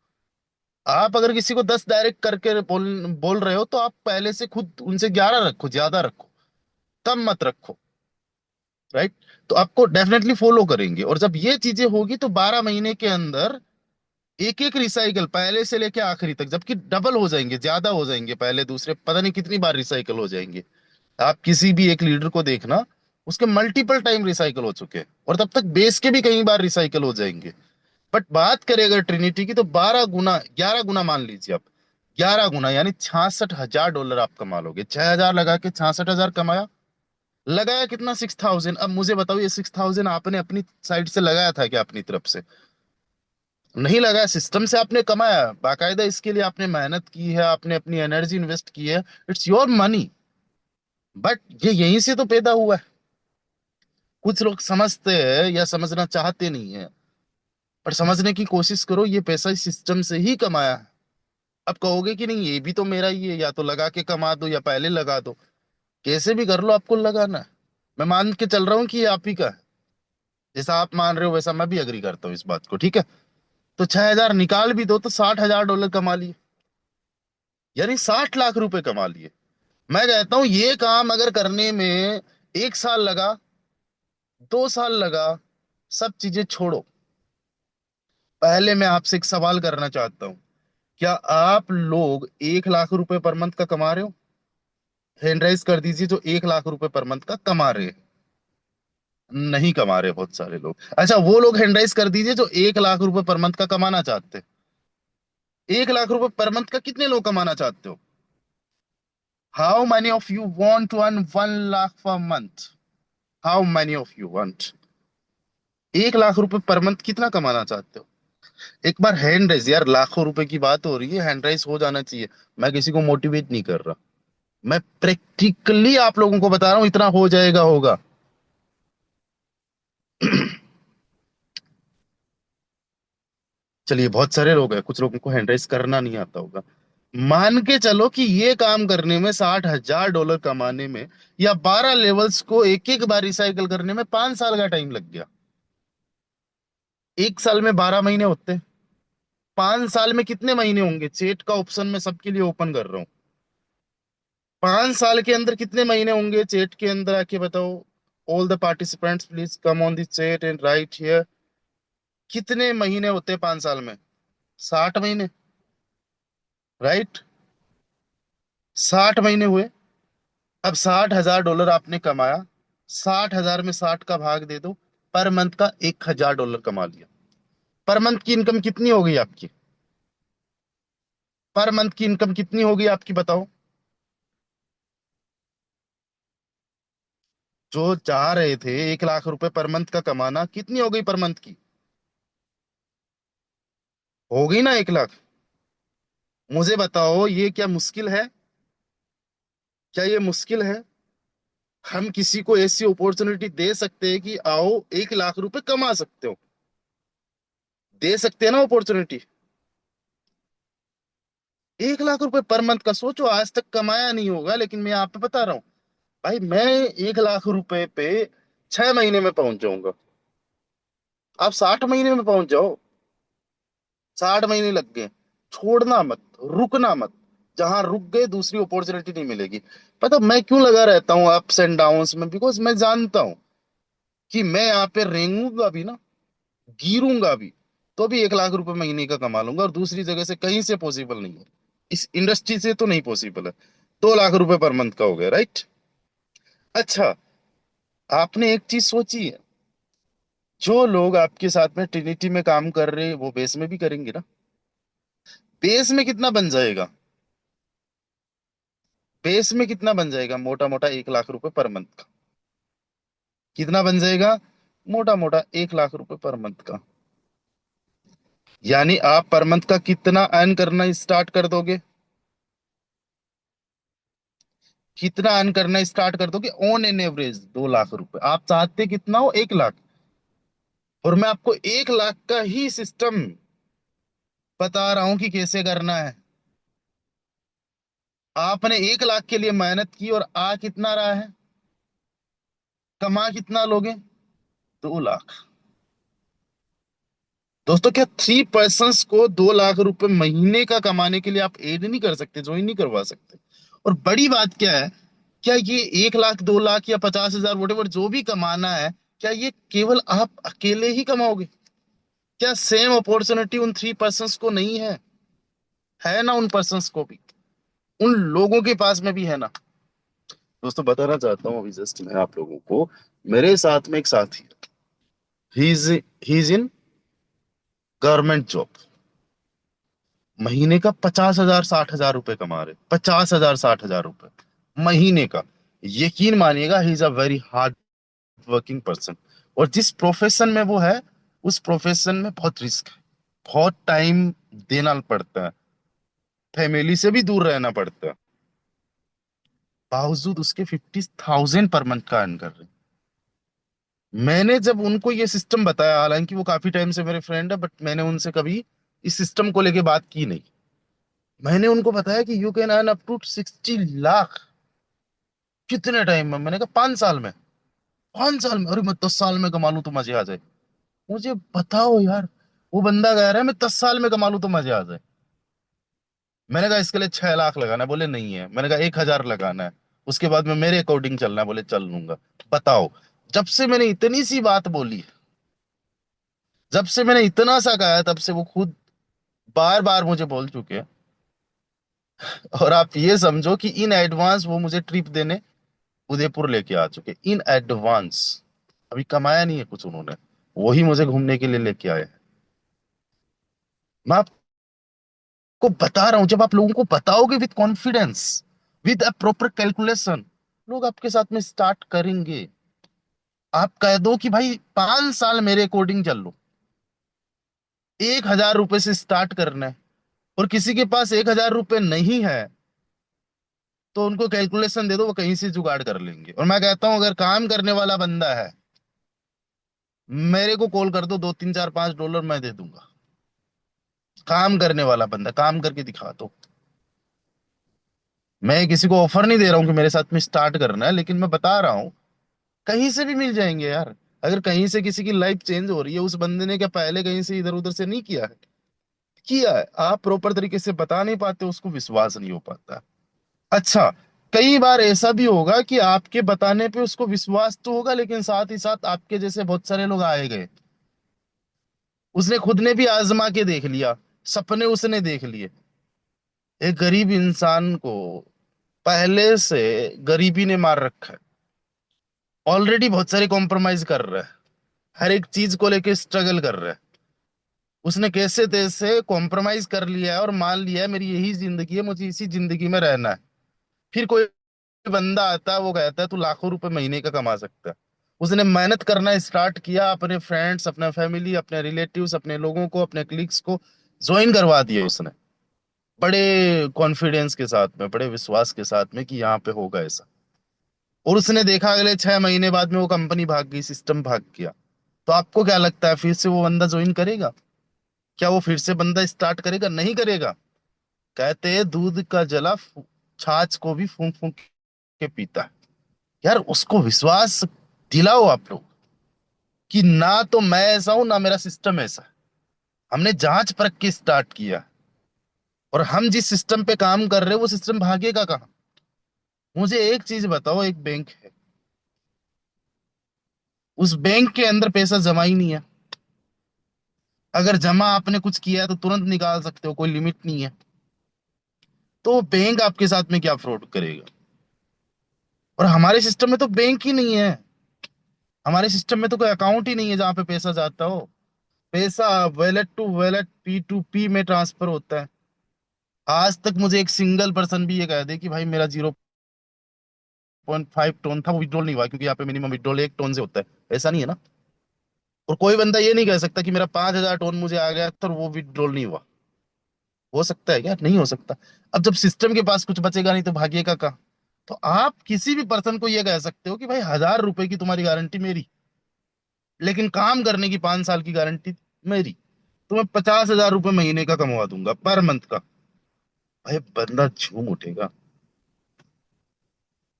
आप अगर किसी को 10 डायरेक्ट करके बोल बोल रहे हो, तो आप पहले से खुद उनसे 11 रखो, ज्यादा रखो, कम मत रखो। राइट। तो आपको डेफिनेटली फॉलो करेंगे, और जब ये चीजें होगी तो 12 महीने के अंदर एक एक रिसाइकल पहले से लेके आखिरी तक, जबकि डबल हो जाएंगे, ज्यादा हो जाएंगे, पहले दूसरे पता नहीं कितनी बार रिसाइकल हो जाएंगे। आप किसी भी एक लीडर को देखना, उसके मल्टीपल टाइम रिसाइकल हो चुके हैं, और तब तक बेस के भी कई बार रिसाइकल हो जाएंगे। बट बात करें अगर ट्रिनिटी की, तो 12 गुना, 11 गुना मान लीजिए आप। 11 गुना यानी $66,000 आप कमा लोगे। 6,000 लगा के 66,000 कमाया। लगाया कितना? 6,000। अब मुझे बताओ, ये 6,000 आपने अपनी साइड से लगाया था क्या? अपनी तरफ से नहीं लगाया, सिस्टम से आपने कमाया, बाकायदा इसके लिए आपने मेहनत की है, आपने अपनी एनर्जी इन्वेस्ट की है। It's your money. बट ये यहीं से तो पैदा हुआ है। कुछ लोग समझते हैं या समझना चाहते नहीं है, पर समझने की कोशिश करो, ये पैसा इस सिस्टम से ही कमाया है। अब कहोगे कि नहीं, ये भी तो मेरा ही है, या तो लगा के कमा दो या पहले लगा दो। कैसे भी कर लो, आपको लगाना है। मैं मान के चल रहा हूँ कि ये आप ही का है। जैसा आप मान रहे हो वैसा मैं भी अग्री करता हूँ इस बात को, ठीक है। तो 6,000 निकाल भी दो तो $60,000 कमा लिए, यानी 60 लाख रुपए कमा लिए। मैं कहता हूँ ये काम अगर करने में 1 साल लगा, 2 साल लगा, सब चीजें छोड़ो। पहले मैं आपसे एक सवाल करना चाहता हूँ। क्या आप लोग 1 लाख रुपए पर मंथ का कमा रहे हो? हैंड राइज कर दीजिए जो 1 लाख रुपए पर मंथ का कमा रहे हैं। नहीं कमा रहे बहुत सारे लोग। अच्छा, वो लोग हैंड राइज कर दीजिए जो 1 लाख रुपए पर मंथ का कमाना चाहते हैं। 1 लाख रुपए पर मंथ का कितने लोग कमाना चाहते हो? How many of you want to earn 1 lakh per month? How many of you want? 1 lakh रुपए पर मंथ कितना कमाना चाहते हो? एक बार हैंड राइज, यार लाखों रुपए की बात हो रही है, हैंड राइज हो जाना चाहिए। मैं किसी को मोटिवेट नहीं कर रहा, मैं प्रैक्टिकली आप लोगों को बता रहा हूं, इतना हो जाएगा, होगा। चलिए, बहुत सारे लोग हैं, कुछ लोगों को हैंड राइज करना नहीं आता होगा। मान के चलो कि ये काम करने में, $60,000 कमाने में, या 12 लेवल्स को एक एक बार रिसाइकल करने में 5 साल का टाइम लग गया। 1 साल में 12 महीने होते हैं। 5 साल में कितने महीने होंगे? चेट का ऑप्शन मैं सबके लिए ओपन कर रहा हूँ। 5 साल के अंदर कितने महीने होंगे? चेट के अंदर आके बताओ। All the participants please come on the चेट एंड राइट हियर। कितने महीने होते हैं 5 साल में? 60 महीने, राइट? 60 महीने हुए। अब $60,000 आपने कमाया। 60,000 में 60 का भाग दे दो, पर मंथ का $1,000 कमा लिया। पर मंथ की इनकम कितनी हो गई आपकी? पर मंथ की इनकम कितनी होगी आपकी, बताओ। जो चाह रहे थे 1 लाख रुपए पर मंथ का कमाना, कितनी हो गई पर मंथ की? हो गई ना 1 लाख। मुझे बताओ, ये क्या मुश्किल है? क्या ये मुश्किल है? हम किसी को ऐसी अपॉर्चुनिटी दे सकते हैं कि आओ 1 लाख रुपए कमा सकते हो? दे सकते हैं ना अपॉर्चुनिटी? 1 लाख रुपए पर मंथ का सोचो, आज तक कमाया नहीं होगा, लेकिन मैं आप पे बता रहा हूँ। भाई मैं 1 लाख रुपए पे 6 महीने में पहुंच जाऊंगा। आप 60 महीने में पहुंच जाओ। 60 महीने लग गए। छोड़ना मत, रुकना मत। जहां रुक गए दूसरी अपॉर्चुनिटी नहीं मिलेगी। पता मैं क्यों लगा रहता हूँ अप्स एंड डाउन्स में? बिकॉज मैं जानता हूँ कि मैं यहाँ पे रेंगूंगा भी ना, गिरूंगा भी, तो भी 1 लाख रुपए महीने का कमा लूंगा, और दूसरी जगह से कहीं से पॉसिबल नहीं है। इस इंडस्ट्री से तो नहीं पॉसिबल है। 2 लाख रुपए पर मंथ का हो गया, राइट? अच्छा, आपने एक चीज सोची है? जो लोग आपके साथ में ट्रिनिटी में काम कर रहे हैं, वो बेस में भी करेंगे ना? बेस में कितना बन जाएगा? बेस में कितना बन जाएगा मोटा मोटा? 1 लाख रुपए पर मंथ का कितना बन जाएगा? मोटा मोटा 1 लाख रुपए पर मंथ का। यानी आप पर मंथ का कितना अर्न करना स्टार्ट कर दोगे? कितना अर्न करना स्टार्ट कर दोगे ऑन एन एवरेज? 2 लाख रुपए। आप चाहते कितना हो? 1 लाख। और मैं आपको 1 लाख का ही सिस्टम बता रहा हूं कि कैसे करना है। आपने 1 लाख के लिए मेहनत की, और आ कितना रहा है? कमा कितना लोगे? 2 लाख। दोस्तों, क्या 3 पर्सन्स को 2 लाख रुपए महीने का कमाने के लिए आप एड नहीं कर सकते, ज्वाइन नहीं करवा सकते? और बड़ी बात क्या है, क्या ये 1 लाख, 2 लाख या 50,000 वोटेवर जो भी कमाना है, क्या ये केवल आप अकेले ही कमाओगे? क्या सेम अपॉर्चुनिटी उन 3 पर्सन्स को नहीं है? है ना, उन पर्सन्स को भी, उन लोगों के पास में भी है ना। दोस्तों बताना चाहता हूँ अभी जस्ट मैं आप लोगों को, मेरे साथ में एक साथी है, he is in government job, महीने का 50,000 60,000 रुपए कमा रहे, 50,000 60,000 रुपए महीने का। यकीन मानिएगा, he is a very hard working person. और जिस प्रोफेशन में वो है, उस प्रोफेशन में बहुत रिस्क है, बहुत टाइम देना पड़ता है, फैमिली से भी दूर रहना पड़ता है, बावजूद उसके 50,000 पर मंथ का अर्न कर रहे हैं। मैंने जब उनको ये सिस्टम बताया, हालांकि वो काफी टाइम से मेरे फ्रेंड है, बट मैंने उनसे कभी इस सिस्टम को लेके बात की नहीं। मैंने उनको बताया कि you can earn up to 60 lakh. कितने टाइम में? मैंने कहा 5 साल में। 5 साल में? अरे मैं 10 साल में कमा लूं तो मजे आ जाए। मुझे बताओ यार, वो बंदा कह रहा है मैं 10 साल में कमा लूं तो मजे आ जाए। मैंने कहा इसके लिए 6 लाख लगाना है, बोले नहीं है। मैंने कहा 1,000 लगाना है, उसके बाद में मेरे अकॉर्डिंग चलना है, बोले चल लूंगा। बताओ, जब से मैंने इतनी सी बात बोली, जब से मैंने इतना सा कहा, तब से वो खुद बार बार मुझे बोल चुके हैं। और आप ये समझो कि इन एडवांस वो मुझे ट्रिप देने उदयपुर लेके आ चुके, इन एडवांस। अभी कमाया नहीं है कुछ उन्होंने, वही मुझे घूमने के लिए लेके आए हैं। मैं आपको बता रहा हूं, जब आप लोगों को बताओगे with confidence, with a proper calculation, लोग आपके साथ में स्टार्ट करेंगे। आप कह दो कि भाई 5 साल मेरे अकॉर्डिंग चल लो, 1,000 रुपए से स्टार्ट करना है, और किसी के पास 1,000 रुपए नहीं है, तो उनको कैलकुलेशन दे दो, वो कहीं से जुगाड़ कर लेंगे। और मैं कहता हूं, अगर काम करने वाला बंदा है, मेरे को कॉल कर दो, 2 3 4 5 डॉलर मैं दे दूंगा। काम करने वाला बंदा, काम करके दिखा दो। मैं किसी को ऑफर नहीं दे रहा हूँ कि मेरे साथ में स्टार्ट करना है, लेकिन मैं बता रहा हूँ, कहीं से भी मिल जाएंगे यार। अगर कहीं से किसी की लाइफ चेंज हो रही है, उस बंदे ने क्या पहले कहीं से इधर उधर से नहीं किया है? किया है। आप प्रॉपर तरीके से बता नहीं पाते, उसको विश्वास नहीं हो पाता। अच्छा, कई बार ऐसा भी होगा कि आपके बताने पे उसको विश्वास तो होगा, लेकिन साथ ही साथ आपके जैसे बहुत सारे लोग आए गए, उसने खुद ने भी आजमा के देख लिया, सपने उसने देख लिए। एक गरीब इंसान को पहले से गरीबी ने मार रखा है, ऑलरेडी बहुत सारे कॉम्प्रोमाइज कर रहा है, हर एक चीज को लेके स्ट्रगल कर रहा है। उसने कैसे तैसे कॉम्प्रोमाइज कर लिया है और मान लिया है मेरी यही जिंदगी है, मुझे इसी जिंदगी में रहना है। फिर कोई बंदा आता है, वो कहता है तू लाखों रुपए महीने का कमा सकता है। उसने मेहनत करना स्टार्ट किया, अपने फ्रेंड्स, अपना फैमिली, अपने रिलेटिव्स, अपने लोगों को, अपने कलीग्स को ज्वाइन करवा दिया उसने, बड़े कॉन्फिडेंस के साथ में, बड़े विश्वास के साथ में कि यहाँ पे होगा ऐसा। और उसने देखा अगले 6 महीने बाद में वो कंपनी भाग गई, सिस्टम भाग गया। तो आपको क्या लगता है, फिर से वो बंदा ज्वाइन करेगा? क्या वो फिर से बंदा स्टार्ट करेगा? नहीं करेगा। कहते हैं दूध का जला छाछ को भी फूंक फूंक के पीता है। यार उसको विश्वास दिलाओ आप लोग कि ना तो मैं ऐसा हूं, ना मेरा सिस्टम ऐसा है। हमने जांच परख के स्टार्ट किया, और हम जिस सिस्टम पे काम कर रहे हैं वो सिस्टम भागेगा कहाँ? मुझे एक चीज बताओ, एक बैंक है, उस बैंक के अंदर पैसा जमा ही नहीं है। अगर जमा आपने कुछ किया है तो तुरंत निकाल सकते हो, कोई लिमिट नहीं है। तो बैंक आपके साथ में क्या फ्रॉड करेगा? और हमारे सिस्टम में तो बैंक ही नहीं है, हमारे सिस्टम में तो कोई अकाउंट ही नहीं है जहां पे पैसा जाता हो। पैसा वैलेट टू वैलेट, P2P में ट्रांसफर होता है। आज तक मुझे एक सिंगल पर्सन भी ये कह दे कि भाई मेरा 0.5 टन था, वो विड्रॉल नहीं हुआ, क्योंकि यहाँ पे मिनिमम विड्रॉल 1 टन से होता है। ऐसा नहीं है ना। और कोई बंदा ये नहीं कह सकता कि मेरा 5,000 टन मुझे आ गया तो वो विड्रॉल नहीं हुआ। हो सकता है क्या? नहीं हो सकता। अब जब सिस्टम के पास कुछ बचेगा नहीं तो भागिएगा कहाँ? तो आप किसी भी पर्सन को ये कह सकते हो कि भाई 1,000 रुपए की तुम्हारी गारंटी मेरी, लेकिन काम करने की 5 साल की गारंटी मेरी। तुम्हें 50,000 रुपए महीने का कमवा दूंगा, पर मंथ का। भाई बंदा झूम उठेगा।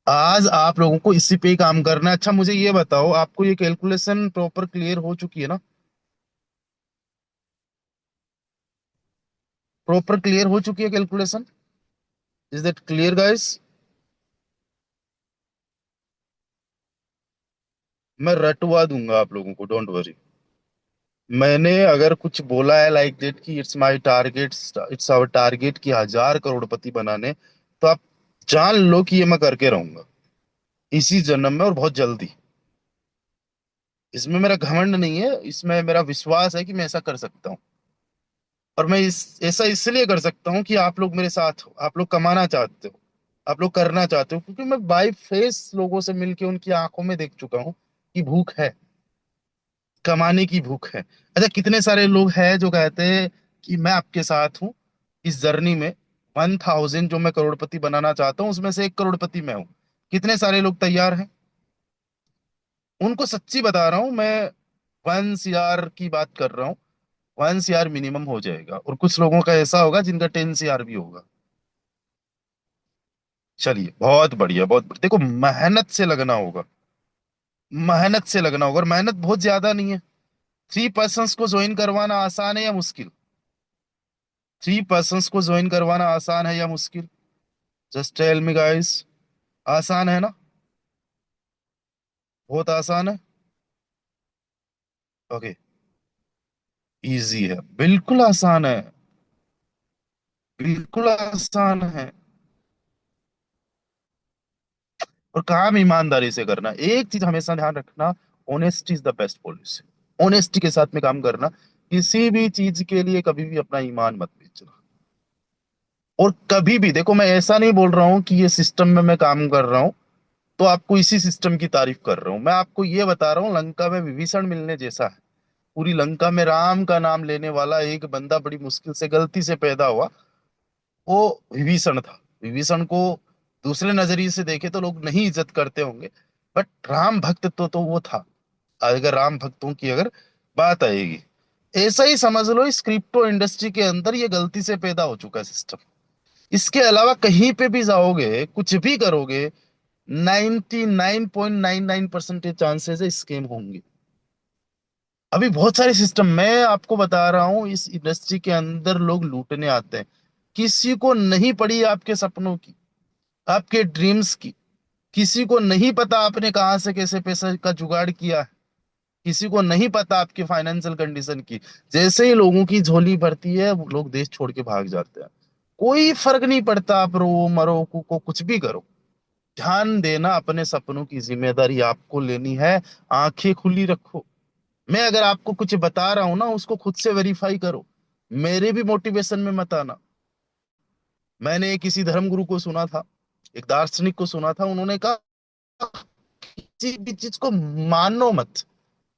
आज आप लोगों को इसी पे ही काम करना है। अच्छा मुझे ये बताओ, आपको ये कैलकुलेशन प्रॉपर क्लियर हो चुकी है ना? प्रॉपर क्लियर हो चुकी है calculation? Is that clear guys? मैं रटवा दूंगा आप लोगों को, डोंट वरी। मैंने अगर कुछ बोला है लाइक दैट कि it's my target, it's our target कि 1,000 करोड़पति बनाने, तो आप जान लो कि ये मैं करके रहूंगा इसी जन्म में, और बहुत जल्दी। इसमें मेरा घमंड नहीं है, इसमें मेरा विश्वास है कि मैं ऐसा कर सकता हूँ। और मैं ऐसा इसलिए कर सकता हूँ कि आप लोग मेरे साथ हो, आप लोग कमाना चाहते हो, आप लोग करना चाहते हो, क्योंकि मैं बाई फेस लोगों से मिलके उनकी आंखों में देख चुका हूँ कि भूख है, कमाने की भूख है। अच्छा, कितने सारे लोग हैं जो कहते हैं कि मैं आपके साथ हूँ इस जर्नी में, 1,000 जो मैं करोड़पति बनाना चाहता हूँ उसमें से 1 करोड़पति मैं हूँ। कितने सारे लोग तैयार हैं? उनको सच्ची बता रहा हूँ मैं, 1 CR की बात कर रहा हूँ। 1 CR मिनिमम हो जाएगा, और कुछ लोगों का ऐसा होगा जिनका 10 CR भी होगा। चलिए, बहुत बढ़िया, बहुत बढ़िया। देखो, मेहनत से लगना होगा, मेहनत से लगना होगा, और मेहनत बहुत ज्यादा नहीं है। 3 पर्सन्स को ज्वाइन करवाना आसान है या मुश्किल? 3 पर्सन्स को ज्वाइन करवाना आसान है या मुश्किल? Just tell me guys. आसान है ना? बहुत आसान है। ओके, इजी है, बिल्कुल आसान है, बिल्कुल आसान है। और काम ईमानदारी से करना, एक चीज हमेशा ध्यान रखना, honesty is the best policy. Honesty के साथ में काम करना, किसी भी चीज के लिए कभी भी अपना ईमान मत बेचना। और कभी भी देखो, मैं ऐसा नहीं बोल रहा हूँ कि ये सिस्टम में मैं काम कर रहा हूँ तो आपको इसी सिस्टम की तारीफ कर रहा हूँ। मैं आपको ये बता रहा हूँ, लंका में विभीषण मिलने जैसा है। पूरी लंका में राम का नाम लेने वाला एक बंदा बड़ी मुश्किल से, गलती से पैदा हुआ, वो विभीषण था। विभीषण को दूसरे नजरिए से देखे तो लोग नहीं इज्जत करते होंगे, बट राम भक्त तो वो था। अगर राम भक्तों की अगर बात आएगी, ऐसा ही समझ लो, इस क्रिप्टो इंडस्ट्री के अंदर ये गलती से पैदा हो चुका है सिस्टम। इसके अलावा कहीं पे भी जाओगे, कुछ भी करोगे, 99.99% चांसेस है स्कैम होंगे। अभी बहुत सारे सिस्टम, मैं आपको बता रहा हूं, इस इंडस्ट्री के अंदर लोग लूटने आते हैं। किसी को नहीं पड़ी आपके सपनों की, आपके ड्रीम्स की। किसी को नहीं पता आपने कहां से कैसे पैसे का जुगाड़ किया है। किसी को नहीं पता आपकी फाइनेंशियल कंडीशन की। जैसे ही लोगों की झोली भरती है, वो लोग देश छोड़ के भाग जाते हैं। कोई फर्क नहीं पड़ता, आप रो मरो को कुछ भी करो। ध्यान देना, अपने सपनों की जिम्मेदारी आपको लेनी है। आंखें खुली रखो। मैं अगर आपको कुछ बता रहा हूं ना, उसको खुद से वेरीफाई करो। मेरे भी मोटिवेशन में मत आना। मैंने किसी धर्म गुरु को सुना था, एक दार्शनिक को सुना था, उन्होंने कहा किसी भी चीज को मानो मत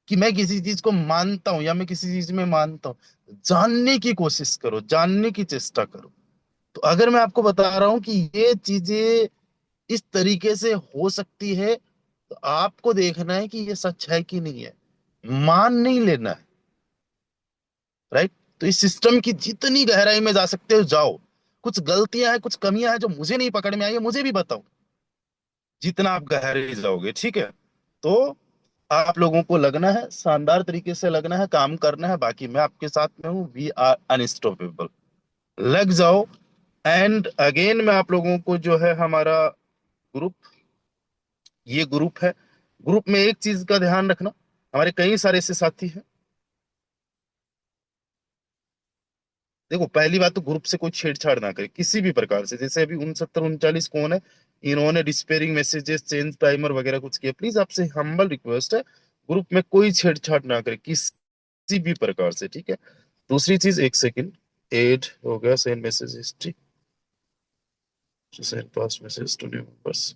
कि मैं किसी चीज को मानता हूं या मैं किसी चीज में मानता हूं। जानने की कोशिश करो, जानने की चेष्टा करो। तो अगर मैं आपको बता रहा हूं कि ये चीजें इस तरीके से हो सकती है, तो आपको देखना है कि ये सच है कि नहीं है। मान नहीं लेना है, राइट? तो इस सिस्टम की जितनी गहराई में जा सकते हो जाओ। कुछ गलतियां हैं, कुछ कमियां हैं जो मुझे नहीं पकड़ में आई है, मुझे भी बताओ। जितना आप गहराई जाओगे, ठीक है? तो आप लोगों को लगना है, शानदार तरीके से लगना है, काम करना है। बाकी मैं आपके साथ में हूँ, वी आर अनस्टॉपेबल। लग जाओ। एंड अगेन मैं आप लोगों को जो है हमारा ग्रुप, ये ग्रुप है। ग्रुप में एक चीज का ध्यान रखना, हमारे कई सारे ऐसे साथी हैं। देखो, पहली बात तो ग्रुप से कोई छेड़छाड़ ना करे किसी भी प्रकार से। जैसे अभी 69 39 कौन है, इन्होंने डिस्पेयरिंग मैसेजेस, चेंज टाइमर वगैरह कुछ किया, प्लीज आपसे हम्बल रिक्वेस्ट है, ग्रुप में कोई छेड़छाड़ ना करे किसी भी प्रकार से, ठीक है? दूसरी चीज, एक सेकंड, एड हो गया, send message history, send pass message to new members,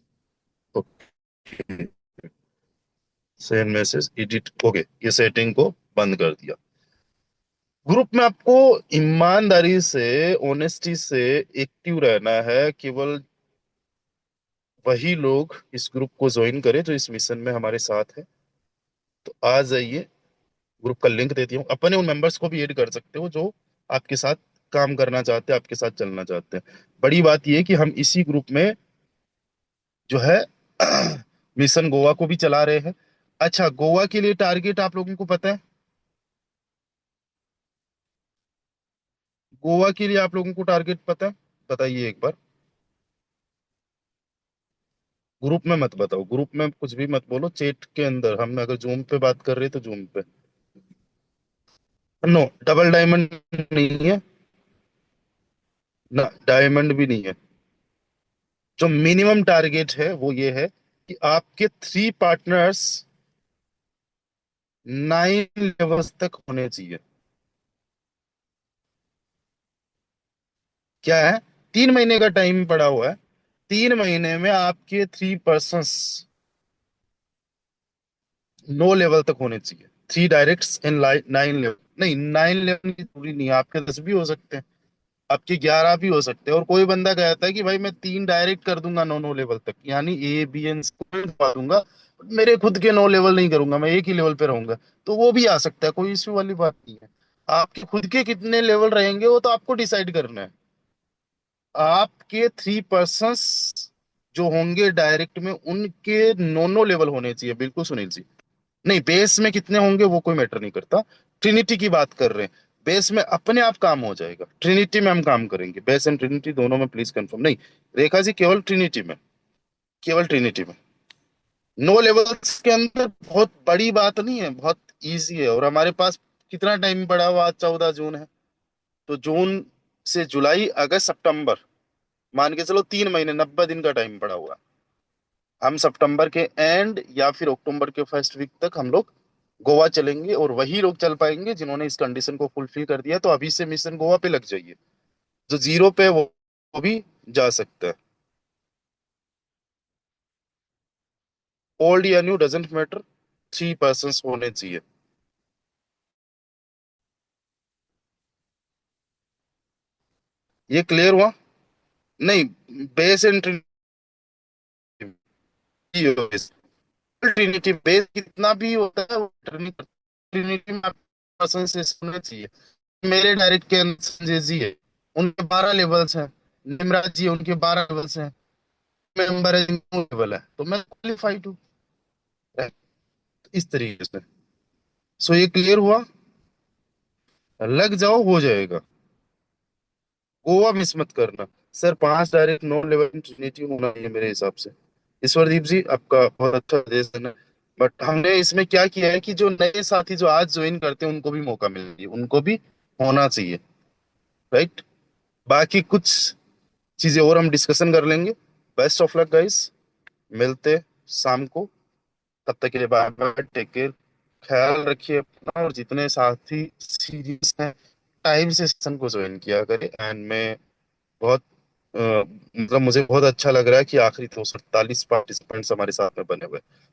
okay, send message edit, okay, ये सेटिंग को बंद कर दिया। ग्रुप में आपको ईमानदारी से, ऑनेस्टी से एक्टिव रहना है। केवल वही लोग इस ग्रुप को ज्वाइन करें जो इस मिशन में हमारे साथ है। तो आ जाइए, ग्रुप का लिंक देती हूँ। अपने उन मेंबर्स को भी ऐड कर सकते हो जो आपके साथ काम करना चाहते हैं, आपके साथ चलना चाहते हैं। बड़ी बात यह है कि हम इसी ग्रुप में जो है मिशन गोवा को भी चला रहे हैं। अच्छा, गोवा के लिए टारगेट आप लोगों को पता है? गोवा के लिए आप लोगों को टारगेट पता है? बताइए एक बार। ग्रुप में मत बताओ, ग्रुप में कुछ भी मत बोलो, चैट के अंदर। हम अगर जूम पे बात कर रहे हैं तो जूम पे। नो, डबल डायमंड नहीं है। ना डायमंड भी नहीं है। जो मिनिमम टारगेट है वो ये है कि आपके थ्री पार्टनर्स 9 लेवल्स तक होने चाहिए। क्या है? 3 महीने का टाइम पड़ा हुआ है। 3 महीने में आपके थ्री पर्सन्स 9 लेवल तक होने चाहिए। थ्री डायरेक्ट्स इन 9 लेवल। नहीं, 9 लेवल की पूरी नहीं है, आपके 10 भी हो सकते हैं, आपके 11 भी हो सकते हैं। और कोई बंदा कहता है कि भाई मैं 3 डायरेक्ट कर दूंगा 9 9 लेवल तक, यानी ए बी एन पा दूंगा, मेरे खुद के 9 लेवल नहीं करूंगा, मैं एक ही लेवल पे रहूंगा। तो वो भी आ सकता है, कोई इश्यू वाली बात नहीं है। आपके खुद के कितने लेवल रहेंगे वो तो आपको डिसाइड करना है। आपके थ्री पर्सन्स जो होंगे डायरेक्ट में, उनके 9 9 लेवल होने चाहिए, बिल्कुल सुनील जी। नहीं, बेस में कितने होंगे वो कोई मैटर नहीं करता। ट्रिनिटी की बात कर रहे हैं। बेस में अपने आप काम हो जाएगा, ट्रिनिटी में हम काम करेंगे, बेस एंड ट्रिनिटी दोनों में प्लीज कंफर्म। नहीं रेखा जी, केवल ट्रिनिटी में, केवल ट्रिनिटी में। 9 लेवल्स के अंदर बहुत बड़ी बात नहीं है, बहुत इजी है। और हमारे पास कितना टाइम पड़ा हुआ? आज 14 जून है। तो जून से जुलाई, अगस्त, सितंबर, मान के चलो 3 महीने, 90 दिन का टाइम पड़ा हुआ है। हम सितंबर के एंड या फिर अक्टूबर के फर्स्ट वीक तक हम लोग गोवा चलेंगे, और वही लोग चल पाएंगे जिन्होंने इस कंडीशन को फुलफिल कर दिया। तो अभी से मिशन गोवा पे लग जाइए। जो जीरो पे है वो भी जा सकता है। ओल्ड या new doesn't matter, three persons होने चाहिए। ये क्लियर हुआ? नहीं, बेस एंड ट्रिनिटी, बेस कितना भी होता है वो ट्रिनिटी में पर्सन से होना चाहिए। मेरे डायरेक्ट के अंदर संजय जी है, उनके 12 लेवल्स हैं। निमराज जी, उनके 12 लेवल्स हैं। मेंबर है, 9 लेवल है, तो मैं क्वालिफाइड हूँ। इस तरीके से। सो ये क्लियर हुआ? लग जाओ, हो जाएगा। गोवा मिस मत करना। सर 5 डायरेक्ट 9 लेवल ट्रिनिटी होना चाहिए मेरे हिसाब से। ईश्वरदीप जी, आपका बहुत अच्छा सजेशन है। बट हमने इसमें क्या किया है कि जो नए साथी जो आज ज्वाइन करते हैं उनको भी मौका मिल रही है, उनको भी होना चाहिए। राइट। बाकी कुछ चीजें और हम डिस्कशन कर लेंगे। Best of luck guys. मिलते शाम को। तब तक के लिए बाय बाय, टेक केयर। ख्याल रखिए अपना, और जितने साथी सीरियस हैं टाइम से सेशन को ज्वाइन किया करें। एंड मैं बहुत मतलब मुझे बहुत अच्छा लग रहा है कि आखिरी 248 पार्टिसिपेंट्स हमारे साथ में बने हुए हैं।